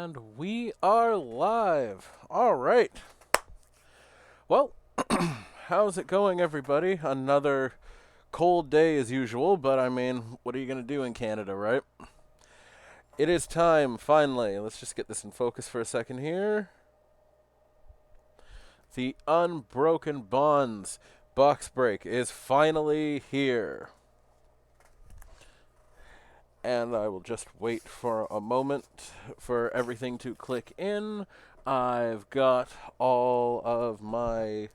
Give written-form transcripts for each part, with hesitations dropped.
And we are live. All right. Well, how's it going, everybody? Another cold day as usual, but I mean, what are you going to do in Canada, right? It is time, finally. Let's just get this in focus for a second here. The Unbroken Bonds box break is finally here. And I will just wait for a moment for everything to click in. I've got all of my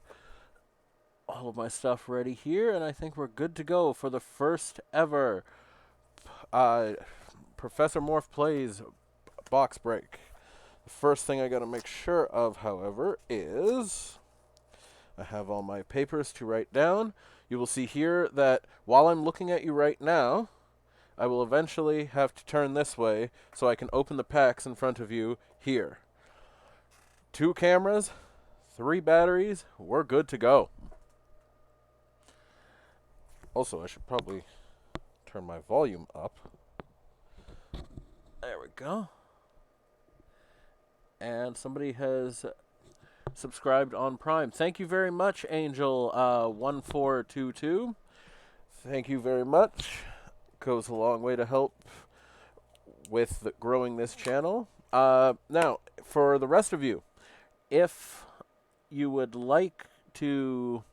stuff ready here, and I think we're good to go for the first ever Professor Morph Plays box break. The first thing I got to make sure of, however, is I have all my papers to write down. You will see here that while I'm looking at you right now, I will eventually have to turn this way so I can open the packs in front of you here. 2 cameras, 3 batteries, we're good to go. Also, I should probably turn my volume up. There we go. And somebody has subscribed on Prime. Thank you very much, Angel1422. Thank you very much. Goes a long way to help with growing this channel. Now, for the rest of you, if you would like to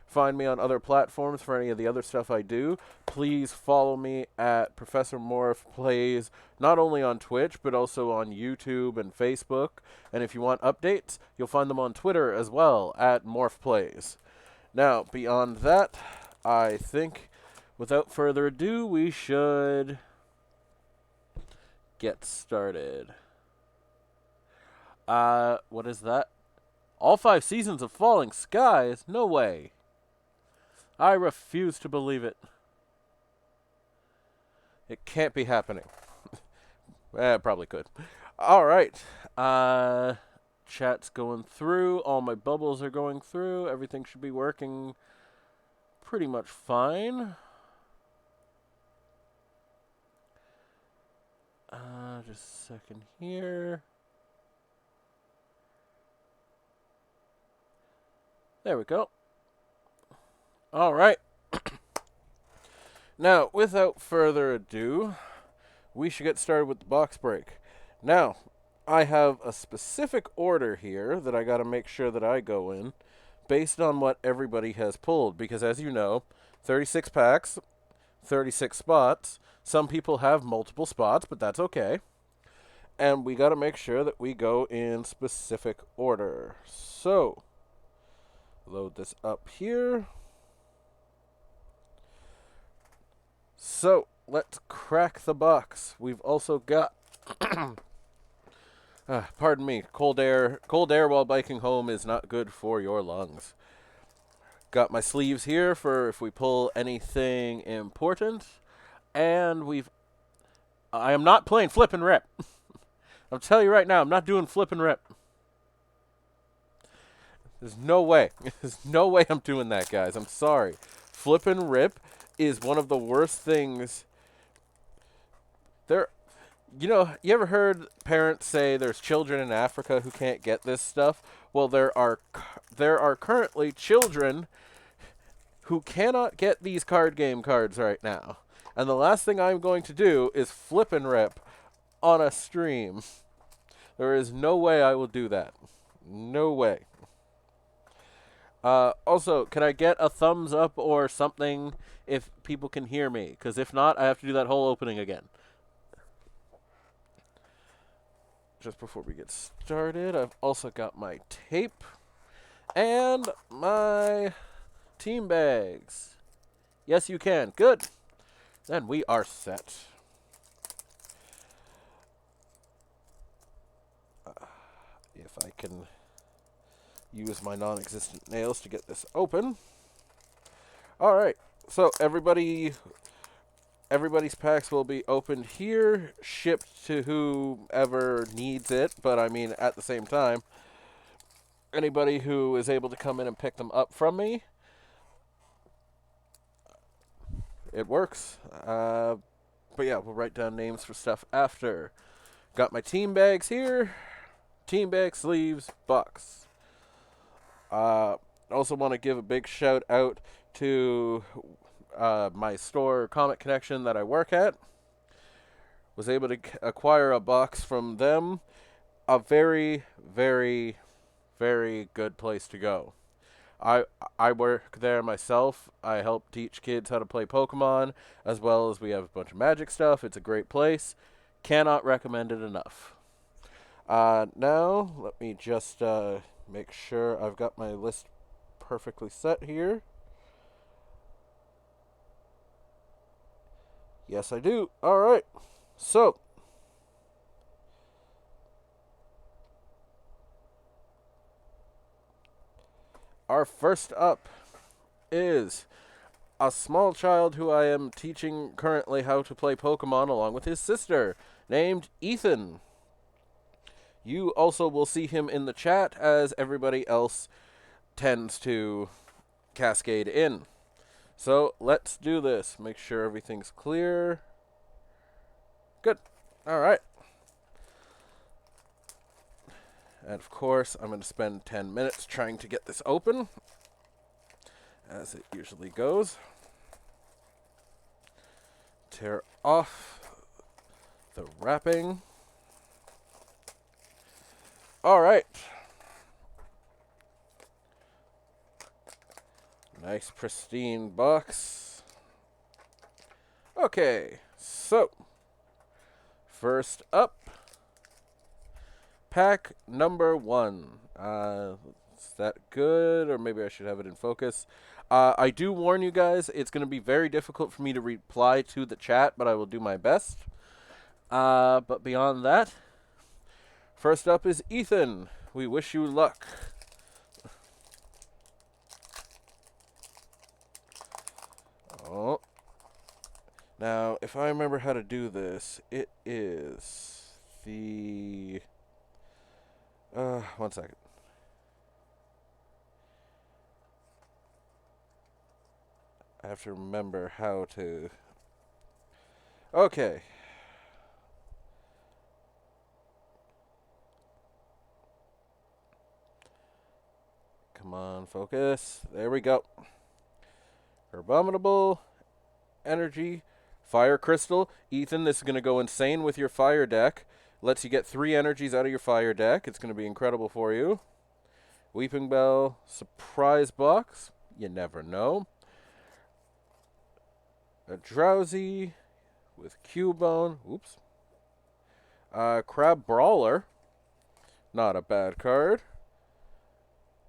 find me on other platforms for any of the other stuff I do, please follow me at Professor Morph Plays, not only on Twitch, but also on YouTube and Facebook. And if you want updates, you'll find them on Twitter as well, at Morph Plays. Now, beyond that, I think, without further ado, we should get started. What is that? All 5 seasons of Falling Skies? No way. I refuse to believe it. It can't be happening. It probably could. All right. Chat's going through. All my bubbles are going through. Everything should be working pretty much fine. Just a second here. There we go. All right. Now, without further ado, we should get started with the box break. Now, I have a specific order here that I got to make sure that I go in based on what everybody has pulled, because as you know, 36 packs, 36 spots. Some people have multiple spots, but that's okay. And we got to make sure that we go in specific order. So, load this up here. So, let's crack the box. We've also got, pardon me, cold air while biking home is not good for your lungs. Got my sleeves here for if we pull anything important. And I am not playing flip and rip. I'll tell you right now, I'm not doing flip and rip. There's no way. There's no way I'm doing that, guys. I'm sorry. Flip and rip is one of the worst things. You ever heard parents say there's children in Africa who can't get this stuff? Well, there are currently children who cannot get these card game cards right now. And the last thing I'm going to do is flip and rip on a stream. There is no way I will do that. No way. Also, can I get a thumbs up or something if people can hear me? Because if not, I have to do that whole opening again. Just before we get started, I've also got my tape and my team bags. Yes, you can. Good. Then we are set. If I can use my non-existent nails to get this open. All right. So everybody's packs will be opened here, shipped to whoever needs it. But I mean, at the same time, anybody who is able to come in and pick them up from me, it works. But yeah, we'll write down names for stuff after. Got my team bags here. Team bag sleeves box. Also want to give a big shout out to my store, Comic Connection, that I work at. Was able to acquire a box from them. A very, very, very good place to go. I work there myself. I help teach kids how to play Pokemon, as well as we have a bunch of Magic stuff. It's a great place. Cannot recommend it enough. Now, let me just make sure I've got my list perfectly set here. Yes, I do. All right. So, our first up is a small child who I am teaching currently how to play Pokemon along with his sister, named Ethan. You also will see him in the chat as everybody else tends to cascade in. So let's do this. Make sure everything's clear. Good. All right. And of course, I'm going to spend 10 minutes trying to get this open, as it usually goes. Tear off the wrapping. All right. Nice pristine box. Okay, so first up, pack number 1. Is that good? Or maybe I should have it in focus. I do warn you guys, it's going to be very difficult for me to reply to the chat, but I will do my best. But beyond that, first up is Ethan. We wish you luck. Oh. Now, if I remember how to do this, it is the... one second. I have to remember how to... Okay. Come on, focus. There we go. Abominable energy, fire crystal. Ethan, this is going to go insane with your fire deck. Lets you get 3 energies out of your fire deck. It's going to be incredible for you. Weeping Bell, surprise box. You never know. A Drowsy with Cubone. Oops. Crab Brawler. Not a bad card.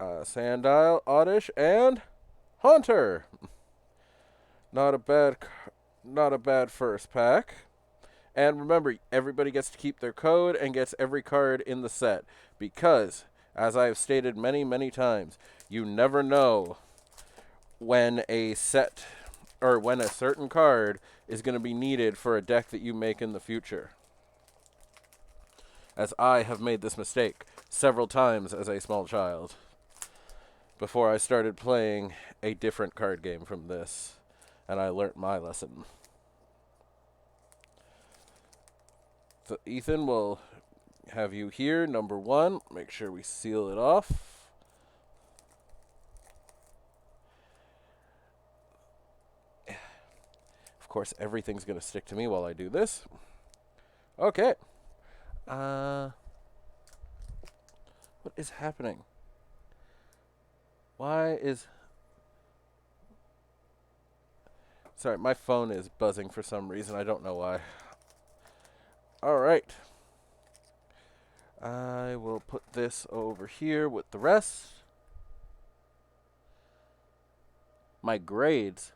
Sandile, Oddish, and Haunter. Not a bad first pack. And remember, everybody gets to keep their code and gets every card in the set. Because, as I have stated many, many times, you never know when a set, or when a certain card is going to be needed for a deck that you make in the future. As I have made this mistake several times as a small child, before I started playing a different card game from this. And I learnt my lesson. So Ethan will have you here, number 1. Make sure we seal it off. Of course, everything's going to stick to me while I do this. Okay. What is happening? Why is... Sorry, my phone is buzzing for some reason. I don't know why. Alright. I will put this over here with the rest. My grades.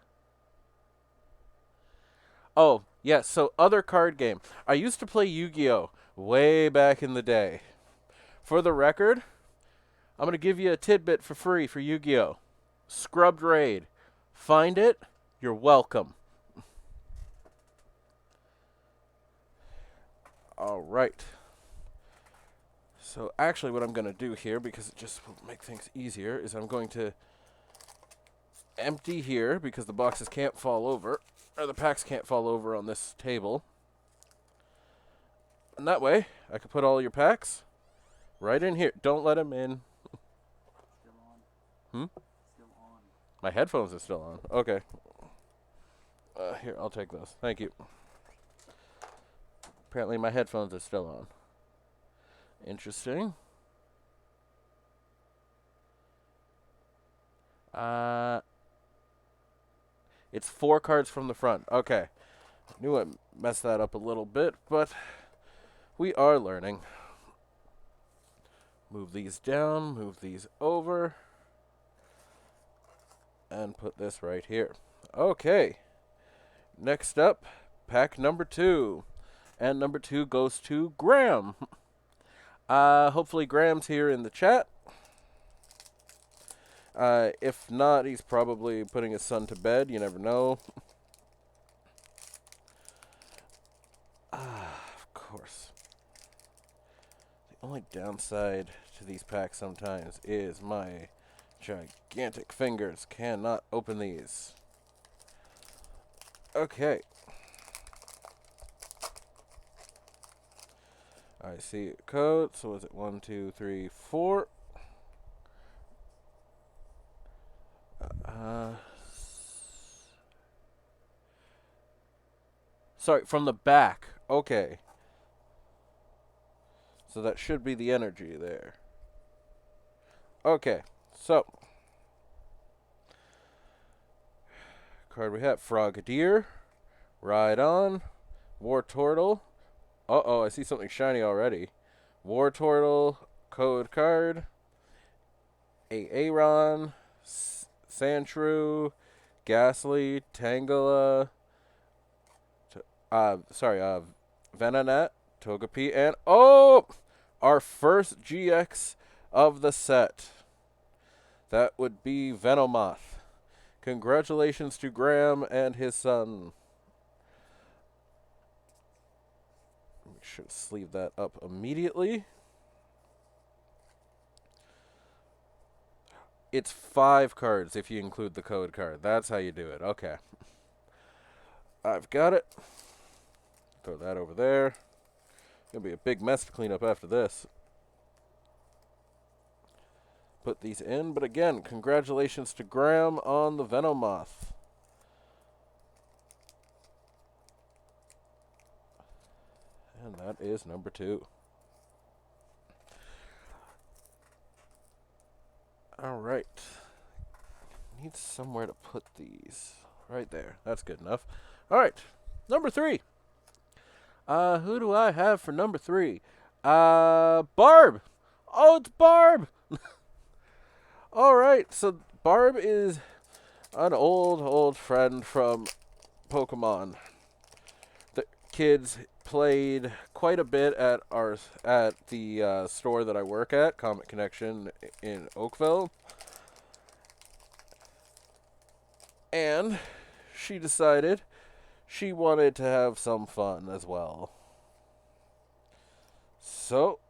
Oh, yes, so other card game. I used to play Yu-Gi-Oh! Way back in the day. For the record, I'm going to give you a tidbit for free for Yu-Gi-Oh! Scrubbed Raid. Find it. You're welcome. All right. So actually what I'm going to do here, because it just will make things easier, is I'm going to empty here, because the boxes can't fall over, or the packs can't fall over on this table. And that way, I can put all your packs right in here. Don't let them in. Still on. Hmm? Still on. My headphones are still on. Okay. Here, I'll take those. Thank you. Apparently my headphones are still on. Interesting. It's 4 cards from the front. Okay. Knew I messed that up a little bit, but we are learning. Move these down, move these over, and put this right here. Okay. Next up, pack number 2. And number 2 goes to Graham. Hopefully Graham's here in the chat. If not, he's probably putting his son to bed. You never know. Of course. The only downside to these packs sometimes is my gigantic fingers cannot open these. Okay. I see a code. So is it 1, 2, 3, 4? Sorry, from the back. Okay. So that should be the energy there. Okay, so. Card we have, Frogadier, Ride On, War Turtle. Uh-oh, I see something shiny already. War Turtle, code card, Aaron, Sandshrew, Ghastly, Tangela, Venonat, Togepi, and our first GX of the set. That would be Venomoth. Congratulations to Graham and his son. Make sure to sleeve that up immediately. It's 5 cards if you include the code card. That's how you do it. Okay. I've got it. Throw that over there. Gonna be a big mess to clean up after this. Put these in, but again, congratulations to Graham on the Venomoth. And that is number 2. Alright. Need somewhere to put these. Right there. That's good enough. Alright. Number 3. Who do I have for number 3? Barb! Oh, it's Barb! Alright, so Barb is an old friend from Pokemon. The kids played quite a bit at the store that I work at, Comet Connection in Oakville. And she decided she wanted to have some fun as well. So,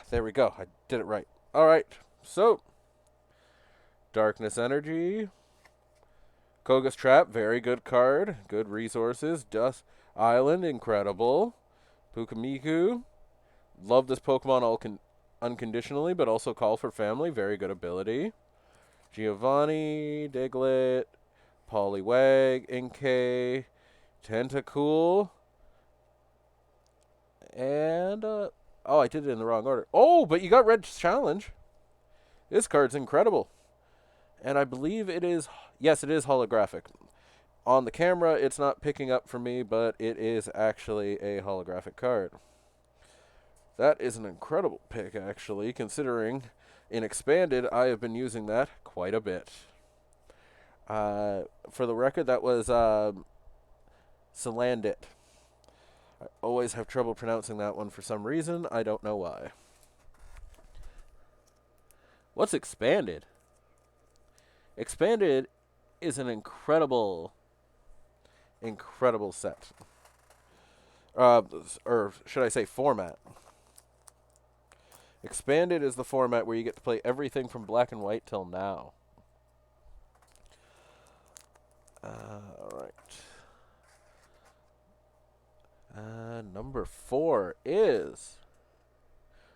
there we go. I did it right. Alright, so, Darkness Energy, Koga's Trap, very good card. Good resources. Dust Island, incredible. Pukamiku, love this Pokemon unconditionally, but also call for family, very good ability. Giovanni, Diglett, Poliwag, Inkay, Tentacool, and, I did it in the wrong order. Oh, but you got Red Challenge. This card's incredible. And I believe it is, yes, it is holographic. On the camera, it's not picking up for me, but it is actually a holographic card. That is an incredible pick, actually, considering in Expanded, I have been using that quite a bit. For the record, that was Salandit. I always have trouble pronouncing that one for some reason. I don't know why. What's Expanded? Expanded is an incredible set. Or should I say format. Expanded is the format where you get to play everything from Black and White till now. Alright. Number 4 is...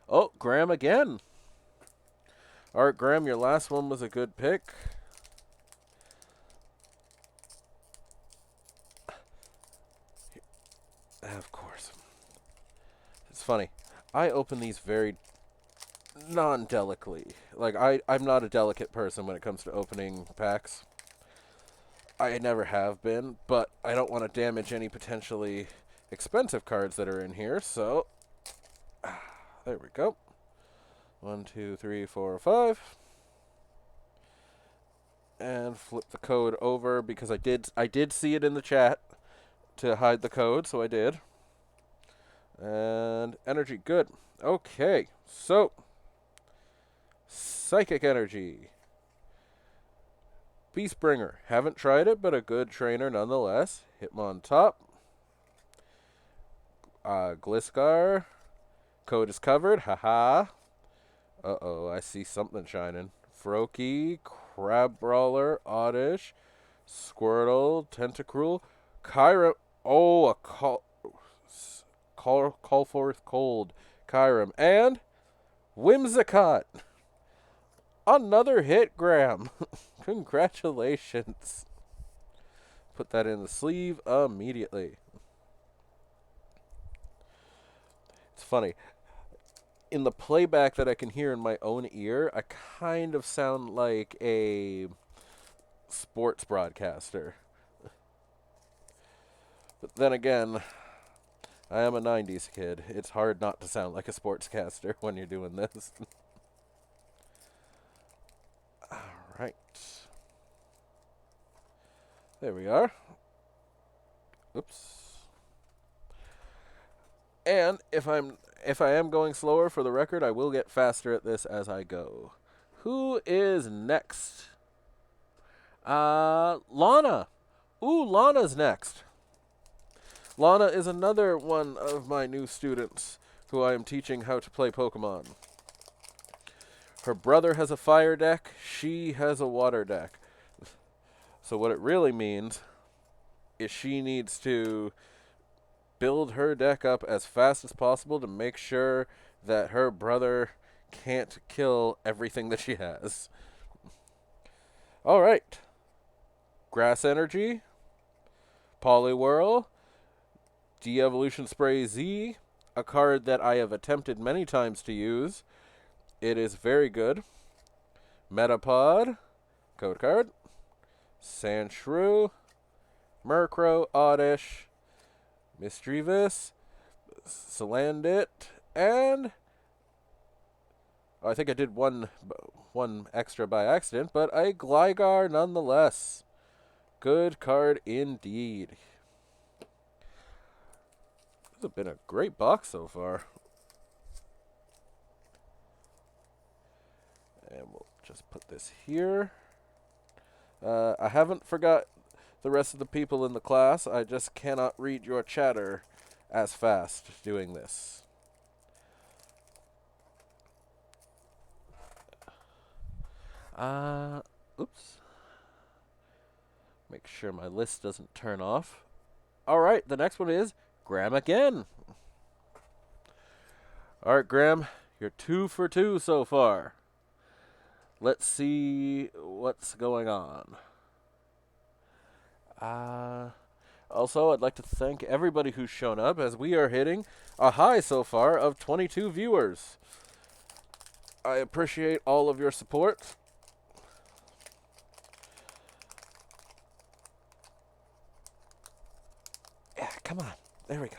Oh, Graham again. All right, Graham, your last one was a good pick. Of course. It's funny. I open these very non-delicately. Like, I'm not a delicate person when it comes to opening packs. I never have been, but I don't want to damage any potentially expensive cards that are in here, so... There we go. 1, 2, 3, 4, 5. And flip the code over because I did see it in the chat to hide the code, so I did. And energy, good. Okay, so psychic energy. Beastbringer. Haven't tried it, but a good trainer nonetheless. Hitmon top. Gliscar. Code is covered. Haha. Uh-oh, I see something shining. Froakie, Crab Brawler, Oddish, Squirtle, Tentacruel, Kyurem. Oh, a call forth cold. Kyurem. And Whimsicott. Another hit, Graham. Congratulations. Put that in the sleeve immediately. It's funny. In the playback that I can hear in my own ear, I kind of sound like a sports broadcaster. But then again, I am a 90s kid. It's hard not to sound like a sportscaster when you're doing this. Alright. There we are. Oops. And if I am going slower, for the record, I will get faster at this as I go. Who is next? Lana. Ooh, Lana's next. Lana is another one of my new students who I am teaching how to play Pokemon. Her brother has a fire deck. She has a water deck. So what it really means is she needs to build her deck up as fast as possible to make sure that her brother can't kill everything that she has. All right. Grass Energy, Poliwhirl, De-Evolution Spray Z, a card that I have attempted many times to use. It is very good. Metapod, code card, Sandshrew, Murkrow, Oddish, Misdreavus, Salandit, and I think I did one extra by accident, but a Gligar nonetheless. Good card indeed. This has been a great box so far. And we'll just put this here. I haven't forgot the rest of the people in the class. I just cannot read your chatter as fast doing this. Oops. Make sure my list doesn't turn off. All right, the next one is Graham again. All right, Graham, you're 2 for 2 so far. Let's see what's going on. Also, I'd like to thank everybody who's shown up as we are hitting a high so far of 22 viewers. I appreciate all of your support. Yeah, come on. There we go.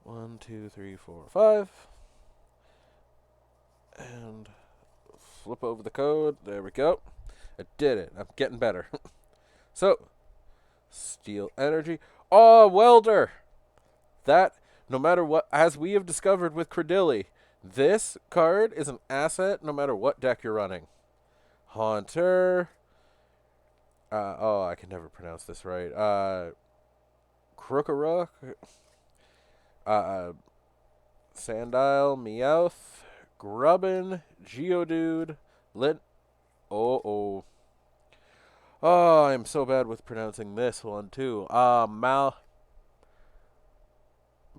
1, 2, 3, 4, 5. And flip over the code. There we go. I did it. I'm getting better. So, Steel Energy. Oh, Welder! That, no matter what, as we have discovered with Credilli, this card is an asset no matter what deck you're running. Haunter. I can never pronounce this right. Crookerrook. Sandile, Meowth, Grubbin, Geodude, Oh, I'm so bad with pronouncing this one too.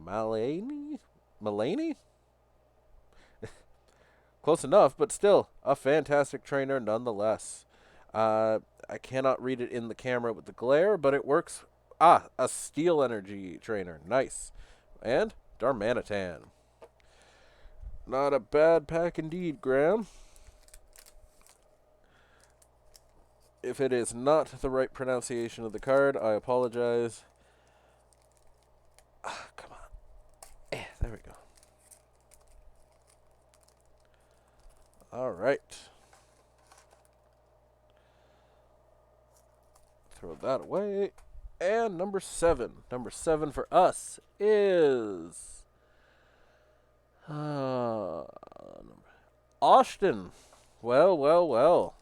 Mulaney? Mulaney? Close enough, but still a fantastic trainer nonetheless. I cannot read it in the camera with the glare, but it works. Ah, a steel energy trainer. Nice. And Darmanitan. Not a bad pack indeed, Graham. If it is not the right pronunciation of the card, I apologize. Ah, come on. There we go. All right. Throw that away. And number 7. Number 7 for us is Austin. Well, well, well.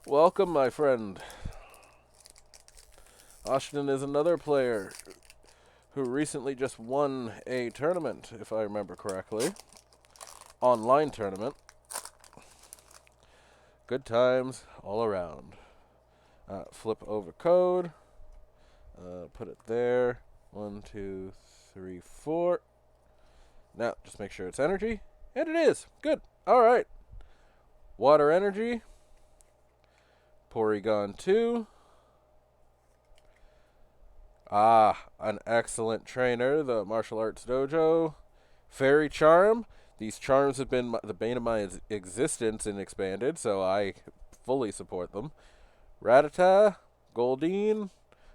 Welcome, my friend. Austin is another player who recently just won a tournament, if I remember correctly. Online tournament. Good times all around. Flip over code. Put it there. 1, 2, 3, 4. Now, just make sure it's energy. And it is. Good. All right. Water energy. Porygon 2. Ah, an excellent trainer, the Martial Arts Dojo. Fairy Charm. These charms have been the bane of my existence in Expanded, so I fully support them. Rattata, Goldeen,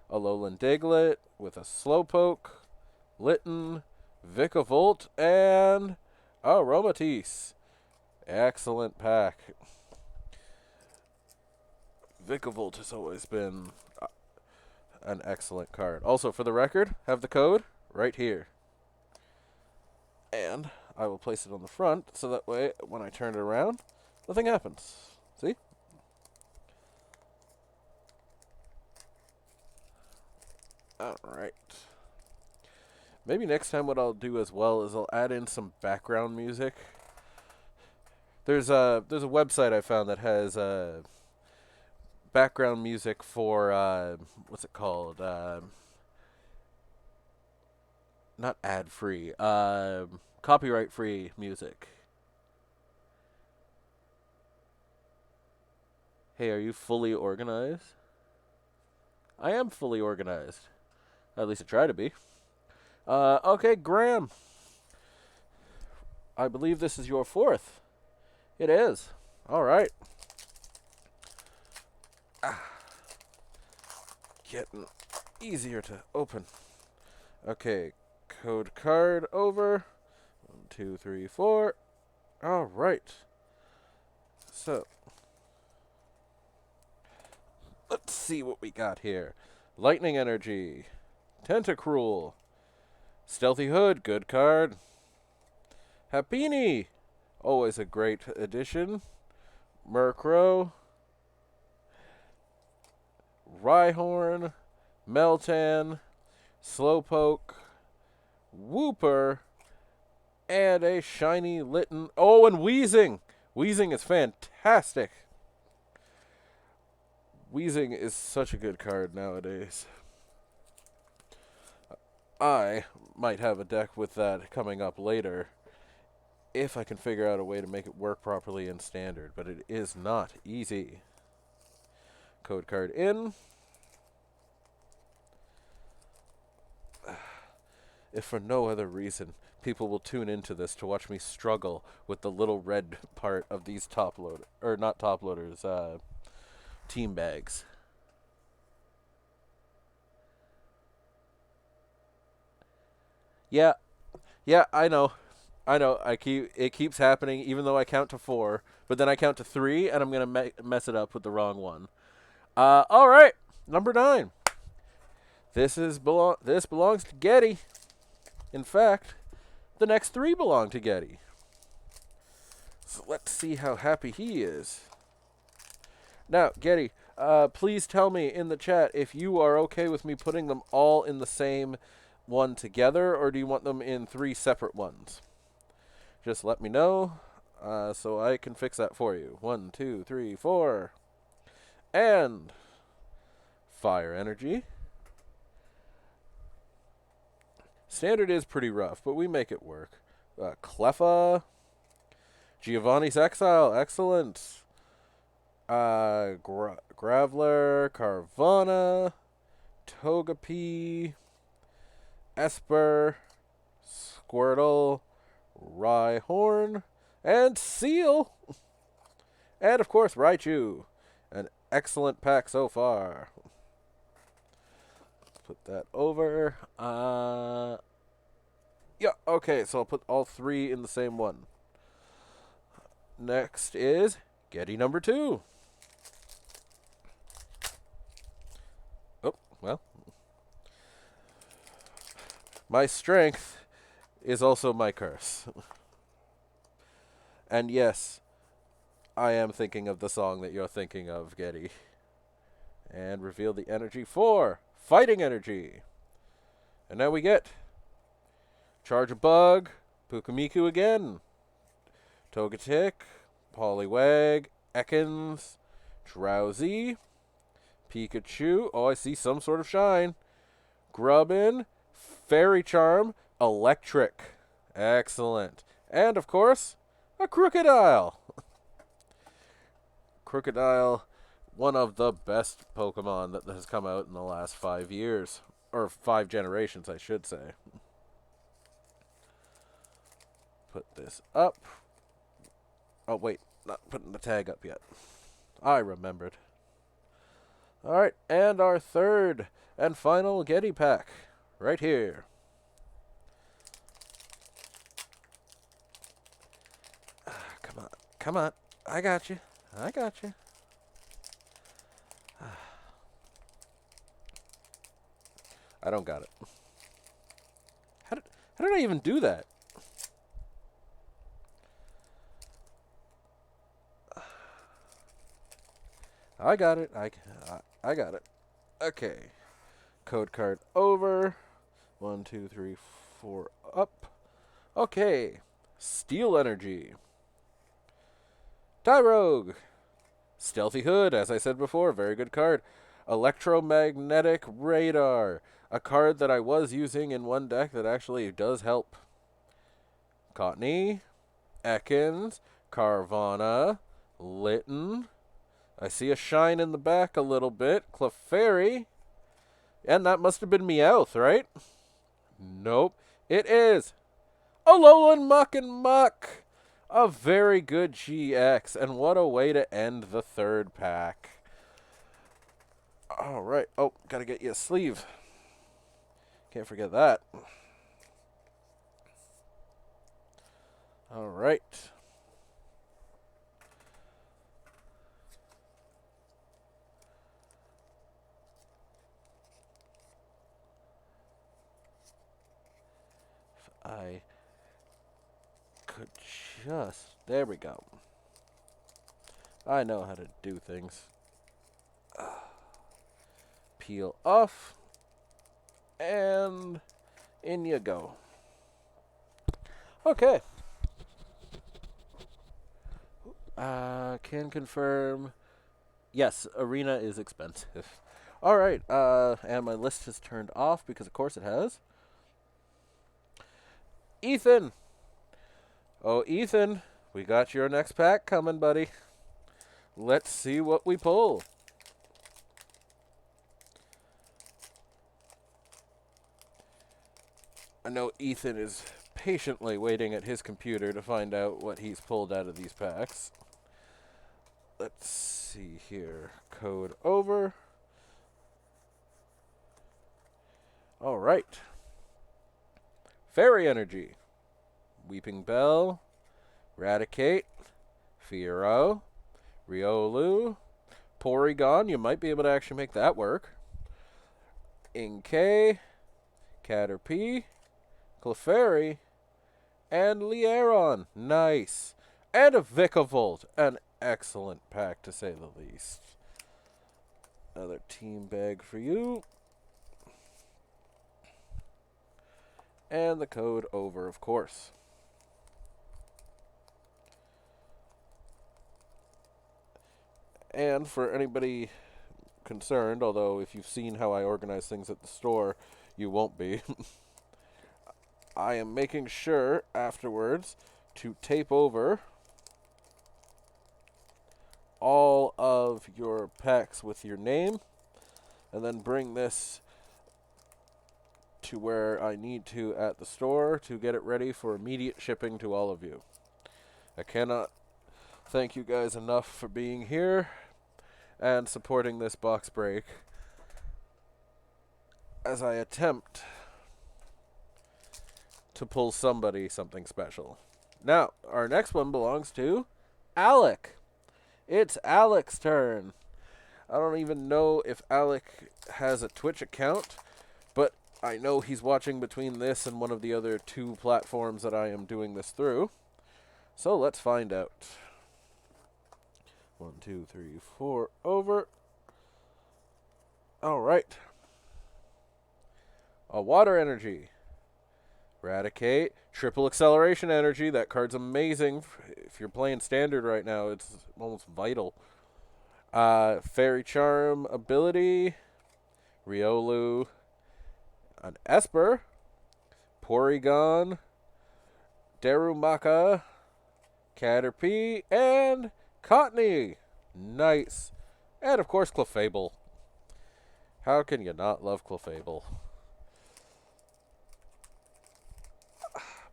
Alolan Diglett with a Slowpoke, Litten, Vikavolt, and Aromatisse. Excellent pack. Vikavolt has always been an excellent card. Also, for the record, have the code right here. And I will place it on the front, so that way, when I turn it around, nothing happens. See? Alright. Maybe next time what I'll do as well is I'll add in some background music. There's a website I found that has background music for what's it called? Not ad free. Copyright free music. Hey, are you fully organized? I am fully organized. At least I try to be. Okay, Graham. I believe this is your 4th. It is. All right. Getting easier to open. Okay, code card over. 1, 2, 3, 4. All right. So, let's see what we got here. Lightning Energy. Tentacruel. Stealthy Hood, good card. Happiny. Always a great addition. Murkrow. Rhyhorn. Meltan. Slowpoke. Wooper. And a shiny Litten. Oh, and Weezing. Weezing is fantastic. Weezing is such a good card nowadays. I might have a deck with that coming up later if I can figure out a way to make it work properly in Standard, but it is not easy. Code card in. If for no other reason, people will tune into this to watch me struggle with the little red part of these top loader, or not top loaders, team bags. Yeah, I know. It keeps happening, even though I count to 4, but then I count to 3, and I'm gonna mess it up with the wrong one. All right, number 9. This belongs to Getty. In fact, the next 3 belong to Getty. So let's see how happy he is. Now, Getty, please tell me in the chat if you are okay with me putting them all in the same one together, or do you want them in 3 separate ones? Just let me know, so I can fix that for you. 1, 2, 3, 4. And Fire Energy. Standard is pretty rough, but we make it work. Cleffa. Giovanni's Exile. Excellent. Graveler. Carvana. Togepi. Esper. Squirtle. Rhyhorn. And Seal. And, of course, Raichu. An excellent pack so far. Put that over. Yeah, okay, so I'll put all three in the same one. Next is Getty number 2. Oh, well. My strength is also my curse. And yes, I am thinking of the song that you're thinking of, Getty. And reveal the energy for Fighting Energy. And now we get Charge a Bug, Pukamiku again, Togetic, Poliwag, Ekans, Drowsy, Pikachu. Oh, I see some sort of shine. Grubbin, Fairy Charm, Electric. Excellent. And, of course, a Crocodile. Crocodile, one of the best Pokemon that has come out in the last 5 years. Or 5 generations, I should say. Put this up. Oh, wait. Not putting the tag up yet. I remembered. Alright, and our third and final Getty pack. Right here. Come on. Come on. I got you. I got you. I don't got it. How did I even do that? I got it. I got it. Okay. Code card over. 1, 2, 3, 4 up. Okay. Steel Energy. Tyrogue. Stealthy Hood, as I said before, very good card. Electromagnetic Radar. A card that I was using in one deck that actually does help. Cottony. Ekans. Carvana. Litten. I see a shine in the back a little bit. Clefairy. And that must have been Meowth, right? Nope. It is Alolan Muck and Muck. A very good GX. And what a way to end the third pack. All right. Oh, gotta get you a sleeve. Can't forget that. All right. If I could just... There we go. I know how to do things. Peel off. And in you go. Okay. Can confirm. Yes, Arena is expensive. Alright, and my list has turned off because of course it has. Ethan! Oh, Ethan, we got your next pack coming, buddy. Let's see what we pull. I know Ethan is patiently waiting at his computer to find out what he's pulled out of these packs. Let's see here. Code over. All right. Fairy Energy. Weeping Bell. Raticate. Fiero. Riolu. Porygon. You might be able to actually make that work. Inkay. Caterpie. Clefairy. And Learon. Nice. And a Vikavolt. An excellent pack, to say the least. Another team bag for you. And the code over, of course. And for anybody concerned, although if you've seen how I organize things at the store, you won't be. I am making sure afterwards to tape over all of your packs with your name, and then bring this to where I need to at the store to get it ready for immediate shipping to all of you. I cannot thank you guys enough for being here and supporting this box break as I attempt to pull somebody something special. Now, our next one belongs to Alec. It's Alec's turn. I don't even know if Alec has a Twitch account, but I know he's watching between this and one of the other 2 platforms that I am doing this through. So let's find out. 1, 2, 3, 4, over. Alright. A water energy. Eradicate. Triple acceleration energy. That card's amazing. If you're playing standard right now, it's almost vital. Fairy Charm ability. Riolu. An Esper. Porygon. Darumaka. Caterpie. And Cottony. Nice. And of course Clefable. How can you not love Clefable?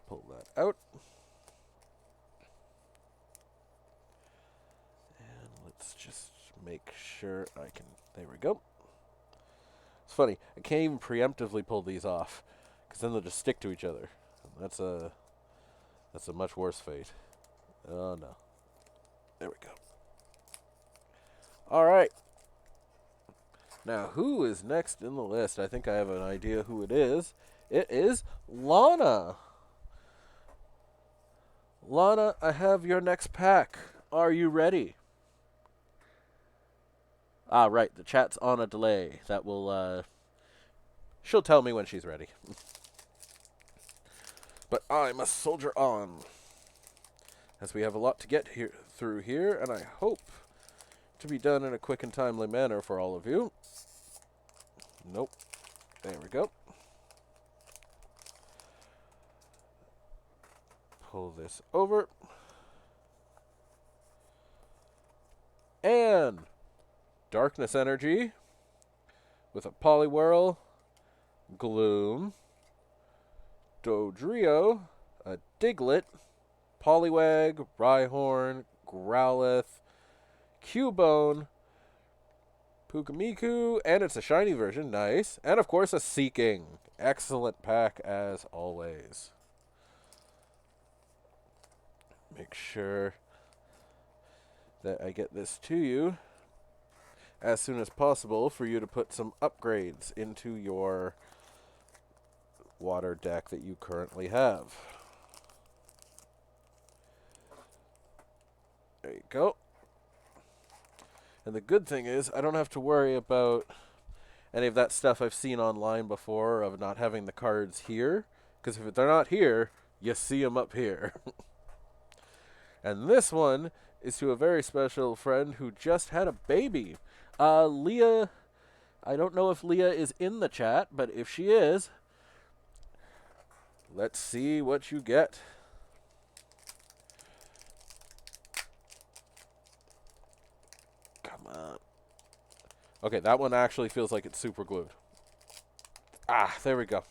Pull that out. And let's just make sure I can... There we go. It's funny. I can't even preemptively pull these off, because then they'll just stick to each other. And that's a much worse fate. Oh, no. There we go. All right. Now, who is next in the list? I think I have an idea who it is. It is Lana. Lana, I have your next pack. Are you ready? Ah, right. The chat's on a delay. That will, she'll tell me when she's ready. But I must soldier on, as we have a lot to get through here, and I hope to be done in a quick and timely manner for all of you. Nope. There we go. Pull this over. And Darkness Energy with a Poliwhirl, Gloom, Dodrio, a Diglett, Poliwag, Rhyhorn, Growlithe, Cubone, Pukamiku, and it's a shiny version, nice. And of course a Seeking. Excellent pack as always. Make sure that I get this to you as soon as possible for you to put some upgrades into your water deck that you currently have. There you go. And the good thing is I don't have to worry about any of that stuff I've seen online before of not having the cards here, because if they're not here, you see them up here. And this one is to a very special friend who just had a baby. Leah, I don't know if Leah is in the chat, but if she is, let's see what you get. Come on. Okay, that one actually feels like it's super glued. Ah, there we go.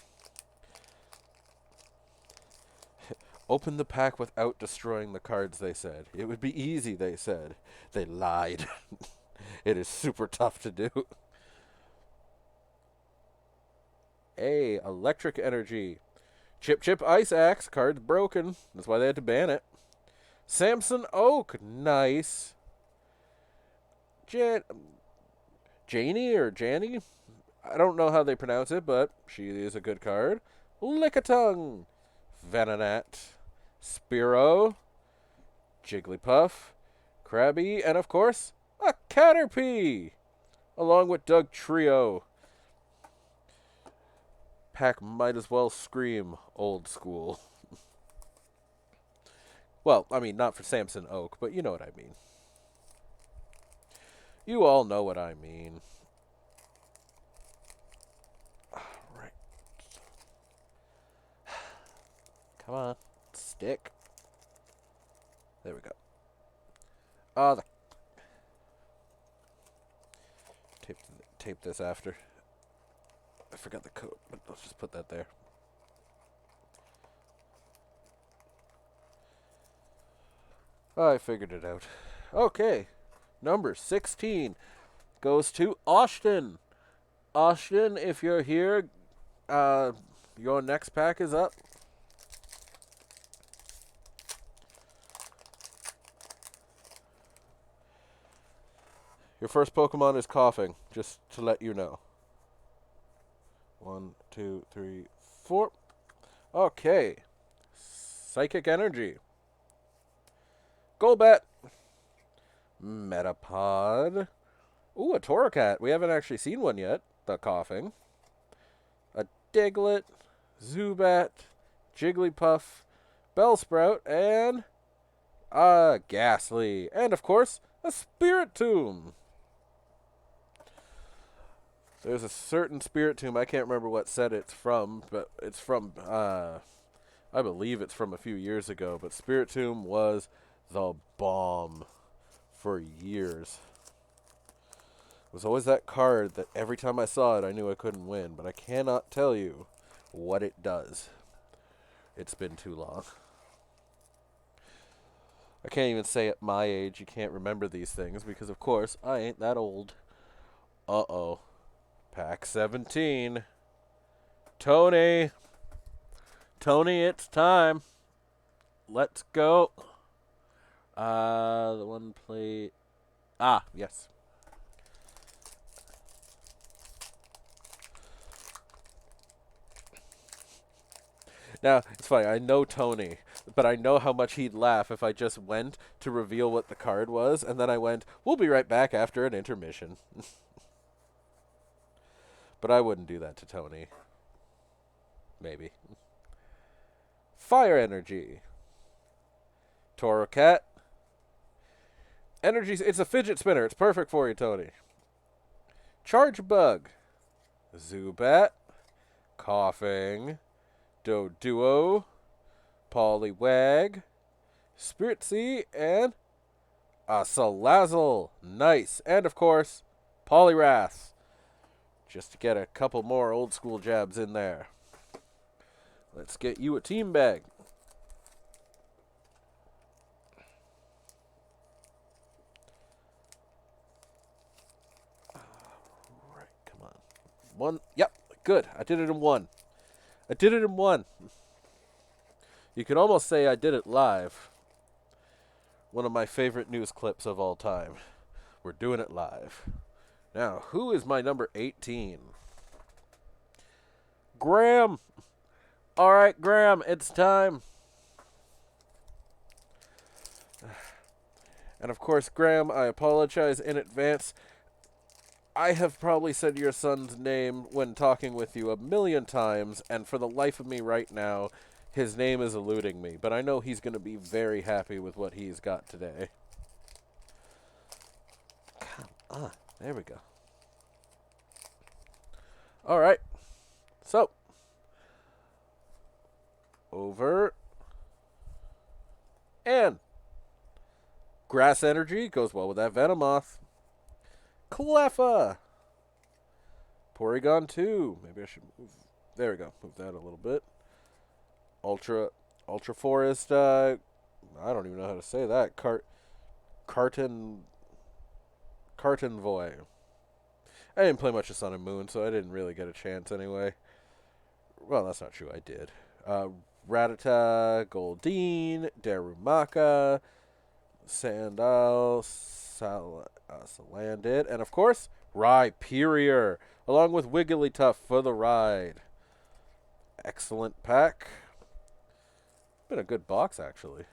Open the pack without destroying the cards, they said. It would be easy, they said. They lied. It is super tough to do. Hey, Electric Energy. Chip Chip Ice Axe. Card's broken. That's why they had to ban it. Samson Oak. Nice. Janie or Janny? I don't know how they pronounce it, but she is a good card. Lickitung. Venonat. Spearow, Jigglypuff, Krabby, and of course, a Caterpie, along with Doug Trio. Pack might as well scream old school. Well, I mean, not for Samson Oak, but you know what I mean. You all know what I mean. All right. Come on. Stick. There we go. Oh, tape this after. I forgot the code, but let's just put that there. I figured it out. Okay. Number 16 goes to Austin. Austin, if you're here, your next pack is up. Your first Pokemon is coughing, just to let you know. 1, 2, 3, 4. Okay. Psychic Energy. Golbat. Metapod. Ooh, a Torracat. We haven't actually seen one yet. The coughing. A Diglett. Zubat. Jigglypuff. Bellsprout. And a Ghastly. And, of course, a Spiritomb. There's a certain Spiritomb. I can't remember what set it's from, but it's from, I believe it's from a few years ago. But Spiritomb was the bomb for years. It was always that card that every time I saw it, I knew I couldn't win. But I cannot tell you what it does. It's been too long. I can't even say at my age you can't remember these things because, of course, I ain't that old. Uh-oh. Pack 17. Tony. Tony, it's time. Let's go. The one plate. Ah, yes. Now, it's funny. I know Tony, but I know how much he'd laugh if I just went to reveal what the card was, and then I went, we'll be right back after an intermission. But I wouldn't do that to Tony. Maybe. Fire Energy. Torracat. Energy. It's a fidget spinner. It's perfect for you, Tony. Charge Bug. Zubat. Coughing. Doduo. Poliwag. Spiritzee. And a Salazzle. Nice. And, of course, Poliwrath. Just to get a couple more old school jabs in there. Let's get you a team bag. Alright, come on. One. Yep, good. I did it in one. I did it in one. You could almost say I did it live. One of my favorite news clips of all time. We're doing it live. Now, who is my number 18? Graham. All right, Graham, it's time. And of course, Graham, I apologize in advance. I have probably said your son's name when talking with you a million times, and for the life of me right now, his name is eluding me. But I know he's going to be very happy with what he's got today. Come on. There we go. All right. So, over. And Grass Energy goes well with that Venomoth. Cleffa. Porygon 2. Maybe I should move. There we go. Move that a little bit. Ultra Forest. I don't even know how to say that. Carton Voy. I didn't play much of Sun and Moon, so I didn't really get a chance anyway. Well, that's not true. I did. Rattata, Goldeen, Darumaka, Sandal, Salandit, and of course, Rhyperior, along with Wigglytuff for the ride. Excellent pack. Been a good box, actually.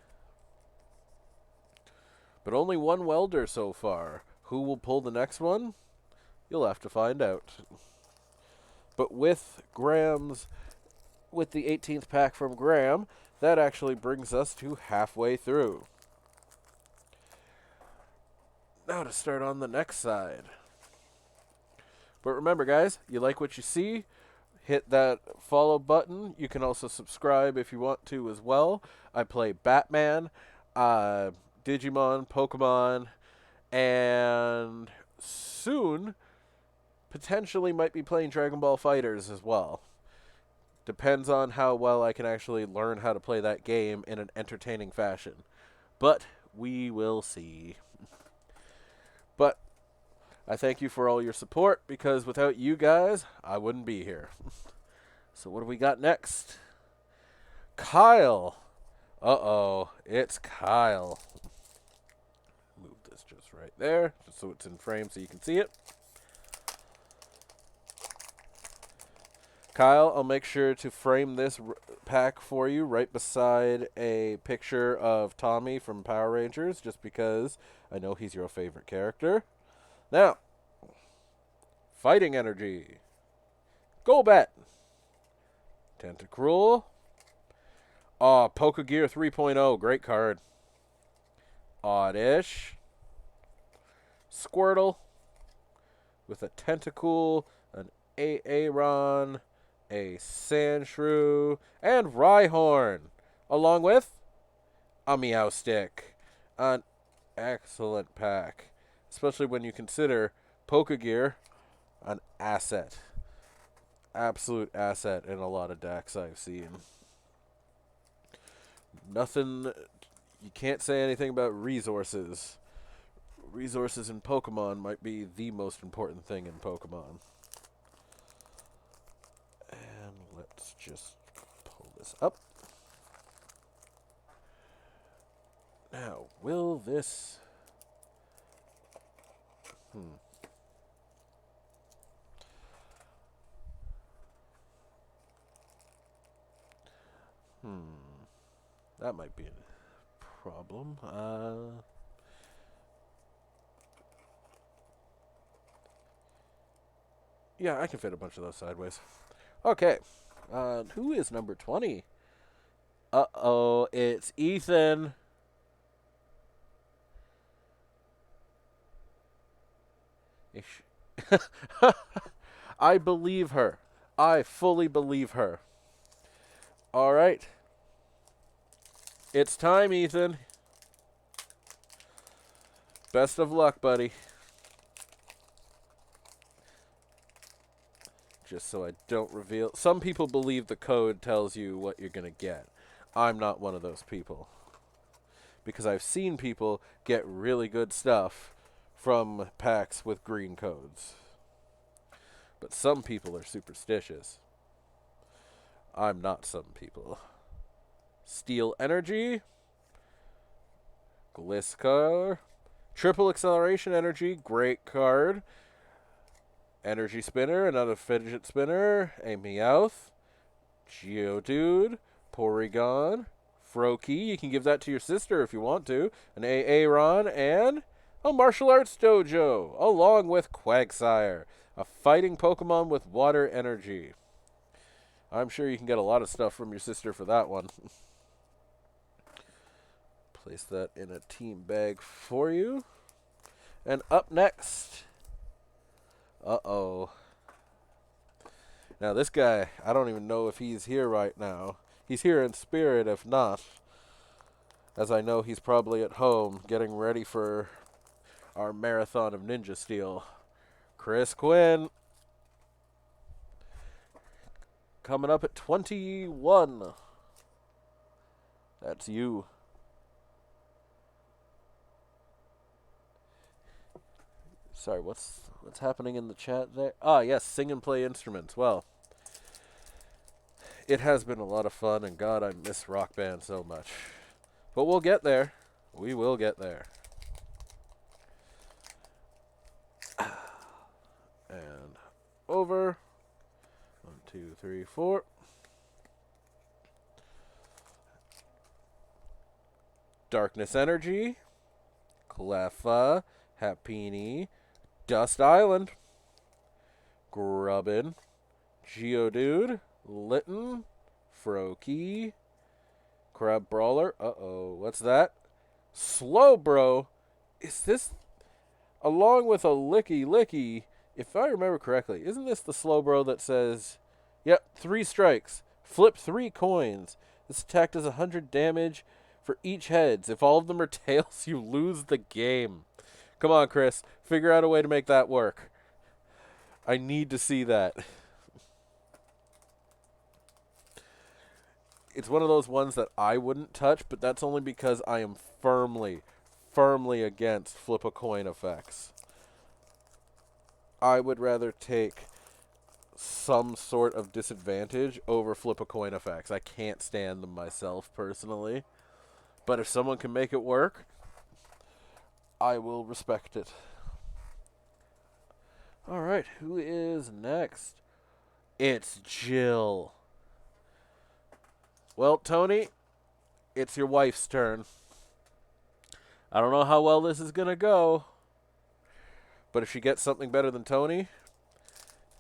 But only one welder so far. Who will pull the next one? You'll have to find out. But with the 18th pack from Graham, that actually brings us to halfway through. Now to start on the next side. But remember, guys, you like what you see, hit that follow button. You can also subscribe if you want to as well. I play Batman, Digimon, Pokemon, and soon potentially might be playing Dragon Ball Fighters as well. Depends on how well I can actually learn how to play that game in an entertaining fashion. But we will see. But I thank you for all your support, because without you guys, I wouldn't be here. So what do we got next? Kyle. Uh-oh, it's Kyle. Move this just right there, just so it's in frame so you can see it. Kyle, I'll make sure to frame this pack for you right beside a picture of Tommy from Power Rangers, just because I know he's your favorite character. Now, Fighting Energy. Golbat. Tentacruel. Pokegear 3.0. Great card. Oddish. Squirtle. With a Tentacool, an Aaron, a Sandshrew, and Rhyhorn. Along with a Meowstic. An excellent pack. Especially when you consider Pokegear an asset. Absolute asset in a lot of decks I've seen. Nothing, you can't say anything about resources. Resources in Pokemon might be the most important thing in Pokemon. And let's just pull this up. Now, will this... That might be a problem. Yeah, I can fit a bunch of those sideways. Okay. Who is number 20? Uh-oh, it's Ethan. I believe her. I fully believe her. All right. It's time, Ethan. Best of luck, buddy. Just so I don't reveal. Some people believe the code tells you what you're going to get. I'm not one of those people. Because I've seen people get really good stuff from packs with green codes. But some people are superstitious. I'm not some people. Steel Energy. Gliscor. Triple Acceleration Energy. Great card. Energy Spinner. Another Fidget Spinner. A Meowth. Geodude. Porygon. Froakie. You can give that to your sister if you want to. An Aaron. And a Martial Arts Dojo. Along with Quagsire. A fighting Pokemon with water energy. I'm sure you can get a lot of stuff from your sister for that one. Place that in a team bag for you. And up next. Uh-oh. Now this guy, I don't even know if he's here right now. He's here in spirit, if not. As I know he's probably at home getting ready for our marathon of Ninja Steel. Chris Quinn. Coming up at 21. That's you. Sorry, what's happening in the chat there? Ah, yes, sing and play instruments. Well, it has been a lot of fun, and God, I miss Rock Band so much. But we'll get there. We will get there. And over. 1, 2, 3, 4. Darkness Energy. Cleffa. Happini. Dust Island. Grubbin. Geodude. Litten. Froakie. Crab Brawler. Uh-oh. What's that? Slowbro. Is this... Along with a Licky Licky, if I remember correctly, isn't this the Slowbro that says Yep, 3 strikes. Flip 3 coins. This attack does 100 damage for each heads. If all of them are tails, you lose the game. Come on, Chris. Figure out a way to make that work. I need to see that. It's one of those ones that I wouldn't touch, but that's only because I am firmly against flip a coin effects. I would rather take some sort of disadvantage over flip a coin effects. I can't stand them myself personally. But if someone can make it work, I will respect it. Alright, who is next? It's Jill. Well, Tony, it's your wife's turn. I don't know how well this is going to go, but if she gets something better than Tony,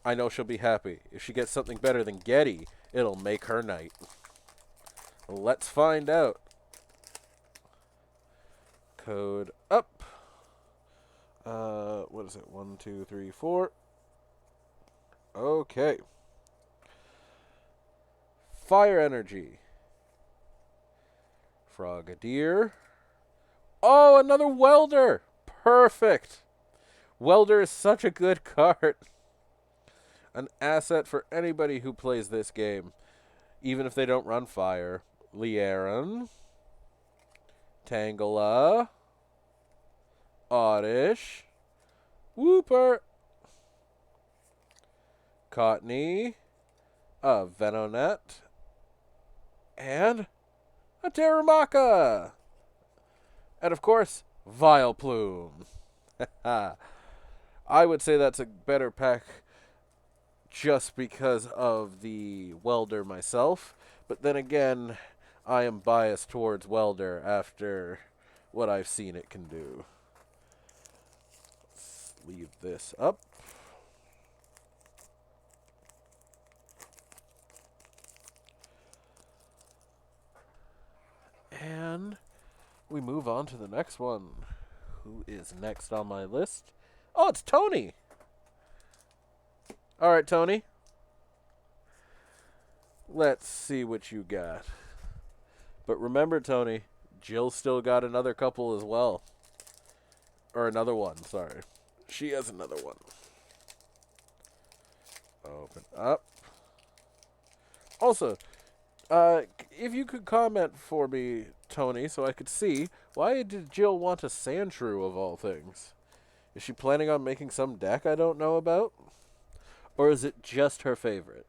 I know she'll be happy. If she gets something better than Getty, it'll make her night. Let's find out. Code up. What is it? 1, 2, 3, 4. Okay. Fire energy. Frogadier. Oh, another welder. Perfect. Welder is such a good card. An asset for anybody who plays this game, even if they don't run fire. Liaron. Tangela. Oddish. Whooper. Cottony. A Venonet. And a Terramaka. And of course, Vileplume. I would say that's a better pack just because of the Welder myself. But then again, I am biased towards Welder after what I've seen it can do. Let's leave this up. And we move on to the next one. Who is next on my list? Oh, it's Tony. All right, Tony. Let's see what you got. But remember, Tony, Jill still got another couple as well. Or another one, sorry. She has another one. Open up. Also, if you could comment for me, Tony, so I could see, why did Jill want a Sandshrew of all things? Is she planning on making some deck I don't know about? Or is it just her favorite?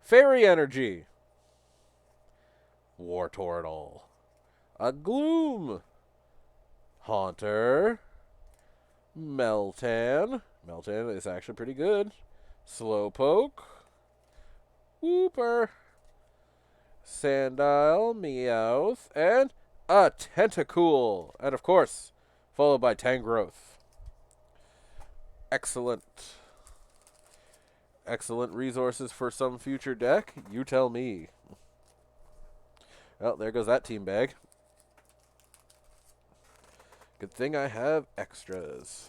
Fairy Energy. Wartortle. A Gloom. Haunter. Meltan. Meltan is actually pretty good. Slowpoke. Whooper. Sandile. Meowth. And a Tentacool. And of course, followed by Tangrowth. Excellent. Excellent resources for some future deck. You tell me. Well, there goes that team bag. Good thing I have extras.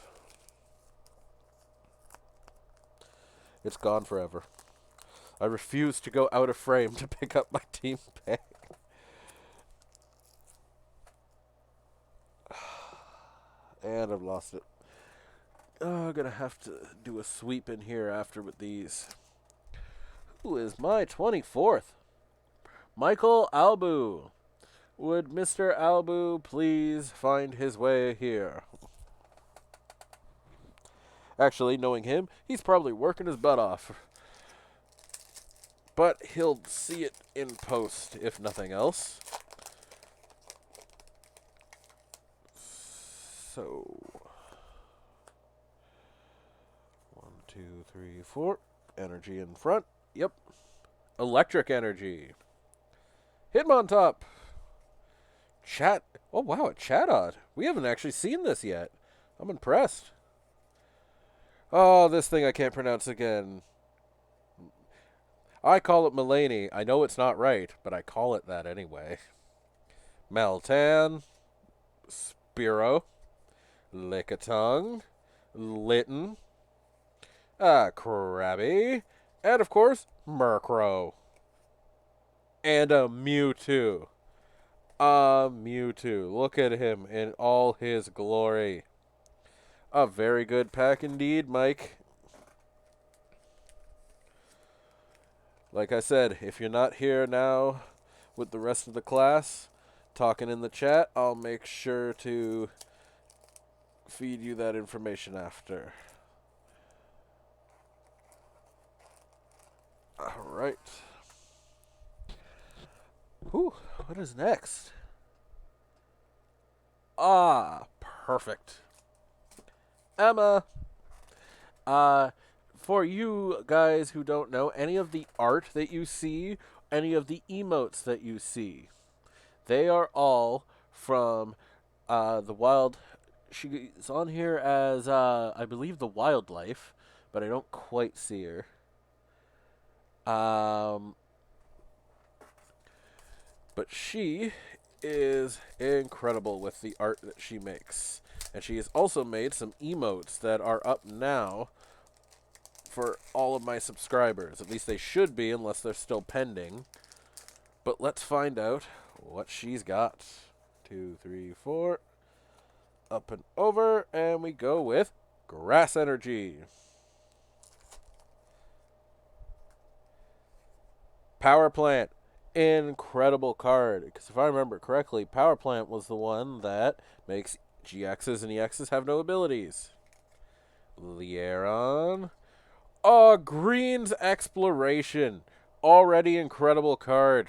It's gone forever. I refuse to go out of frame to pick up my team bag. And I've lost it. Oh, I'm going to have to do a sweep in here after with these. Who is my 24th? Michael Albu. Would Mr. Albu please find his way here? Actually, knowing him, he's probably working his butt off. But he'll see it in post, if nothing else. So, 1, 2, 3, 4. Energy in front. Yep. Electric energy. Hitmontop. Chat. Oh, wow, a Chatot. We haven't actually seen this yet. I'm impressed. Oh, this thing I can't pronounce again. I call it Mulaney. I know it's not right, but I call it that anyway. Meltan. Spearow. Lickitung. Litten. a Krabby, and of course, Murkrow. And a Mewtwo. A Mewtwo. Look at him in all his glory. A very good pack indeed, Mike. Like I said, if you're not here now with the rest of the class talking in the chat, I'll make sure to feed you that information after. All right. Whew, what is next? Ah, perfect. Emma. Uh, for you guys who don't know, any of the art that you see, any of the emotes that you see, they are all from the wild. She's on here as, I believe, the wildlife, but I don't quite see her. But she is incredible with the art that she makes. And she has also made some emotes that are up now for all of my subscribers. At least they should be, unless they're still pending. But let's find out what she's got. 2, 3, 4. Up and over. And we go with Grass Energy. Power Plant. Incredible card. Because if I remember correctly, Power Plant was the one that makes GXs and EXs have no abilities. Lieron. Oh, Green's Exploration. Already incredible card.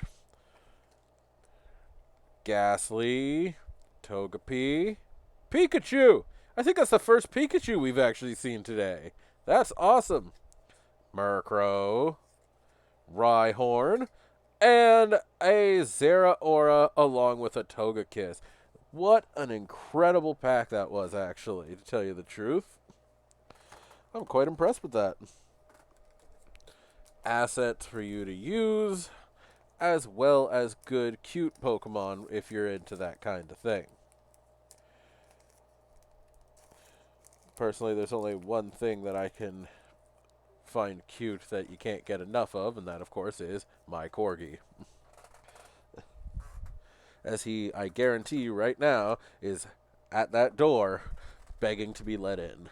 Ghastly. Togepi. Pikachu. I think that's the first Pikachu we've actually seen today. That's awesome. Murkrow. Rhyhorn. And a Zeraora along with a Togekiss. What an incredible pack that was, actually, to tell you the truth. I'm quite impressed with that. Assets for you to use, as well as good, cute Pokemon if you're into that kind of thing. Personally, there's only one thing that I can find cute that you can't get enough of, and that, of course, is my Corgi. As he, I guarantee you right now, is at that door begging to be let in.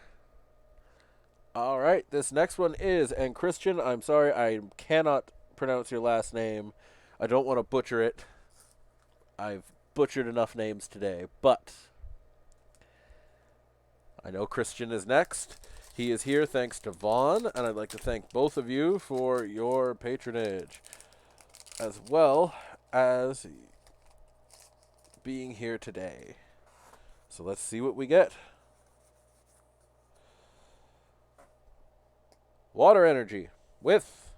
All right, this next one is, and Christian, I'm sorry, I cannot pronounce your last name. I don't want to butcher it. I've butchered enough names today, but I know Christian is next. He is here thanks to Vaughn, and I'd like to thank both of you for your patronage, as well as being here today. So let's see what we get. Water Energy with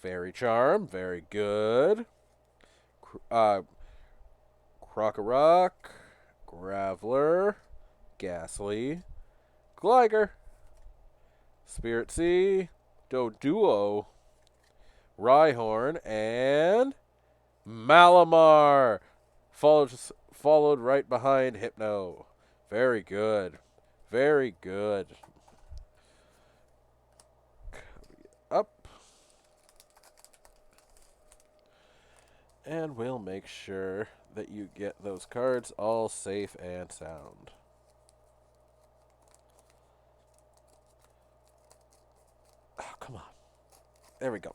Fairy Charm. Very good. Krokorok. Graveler. Ghastly. Gligar. Spirit Sea. Doduo. Rhyhorn. And Malamar. Followed right behind Hypno. Very good. Very good. Up. And we'll make sure that you get those cards all safe and sound. Oh, come on. There we go.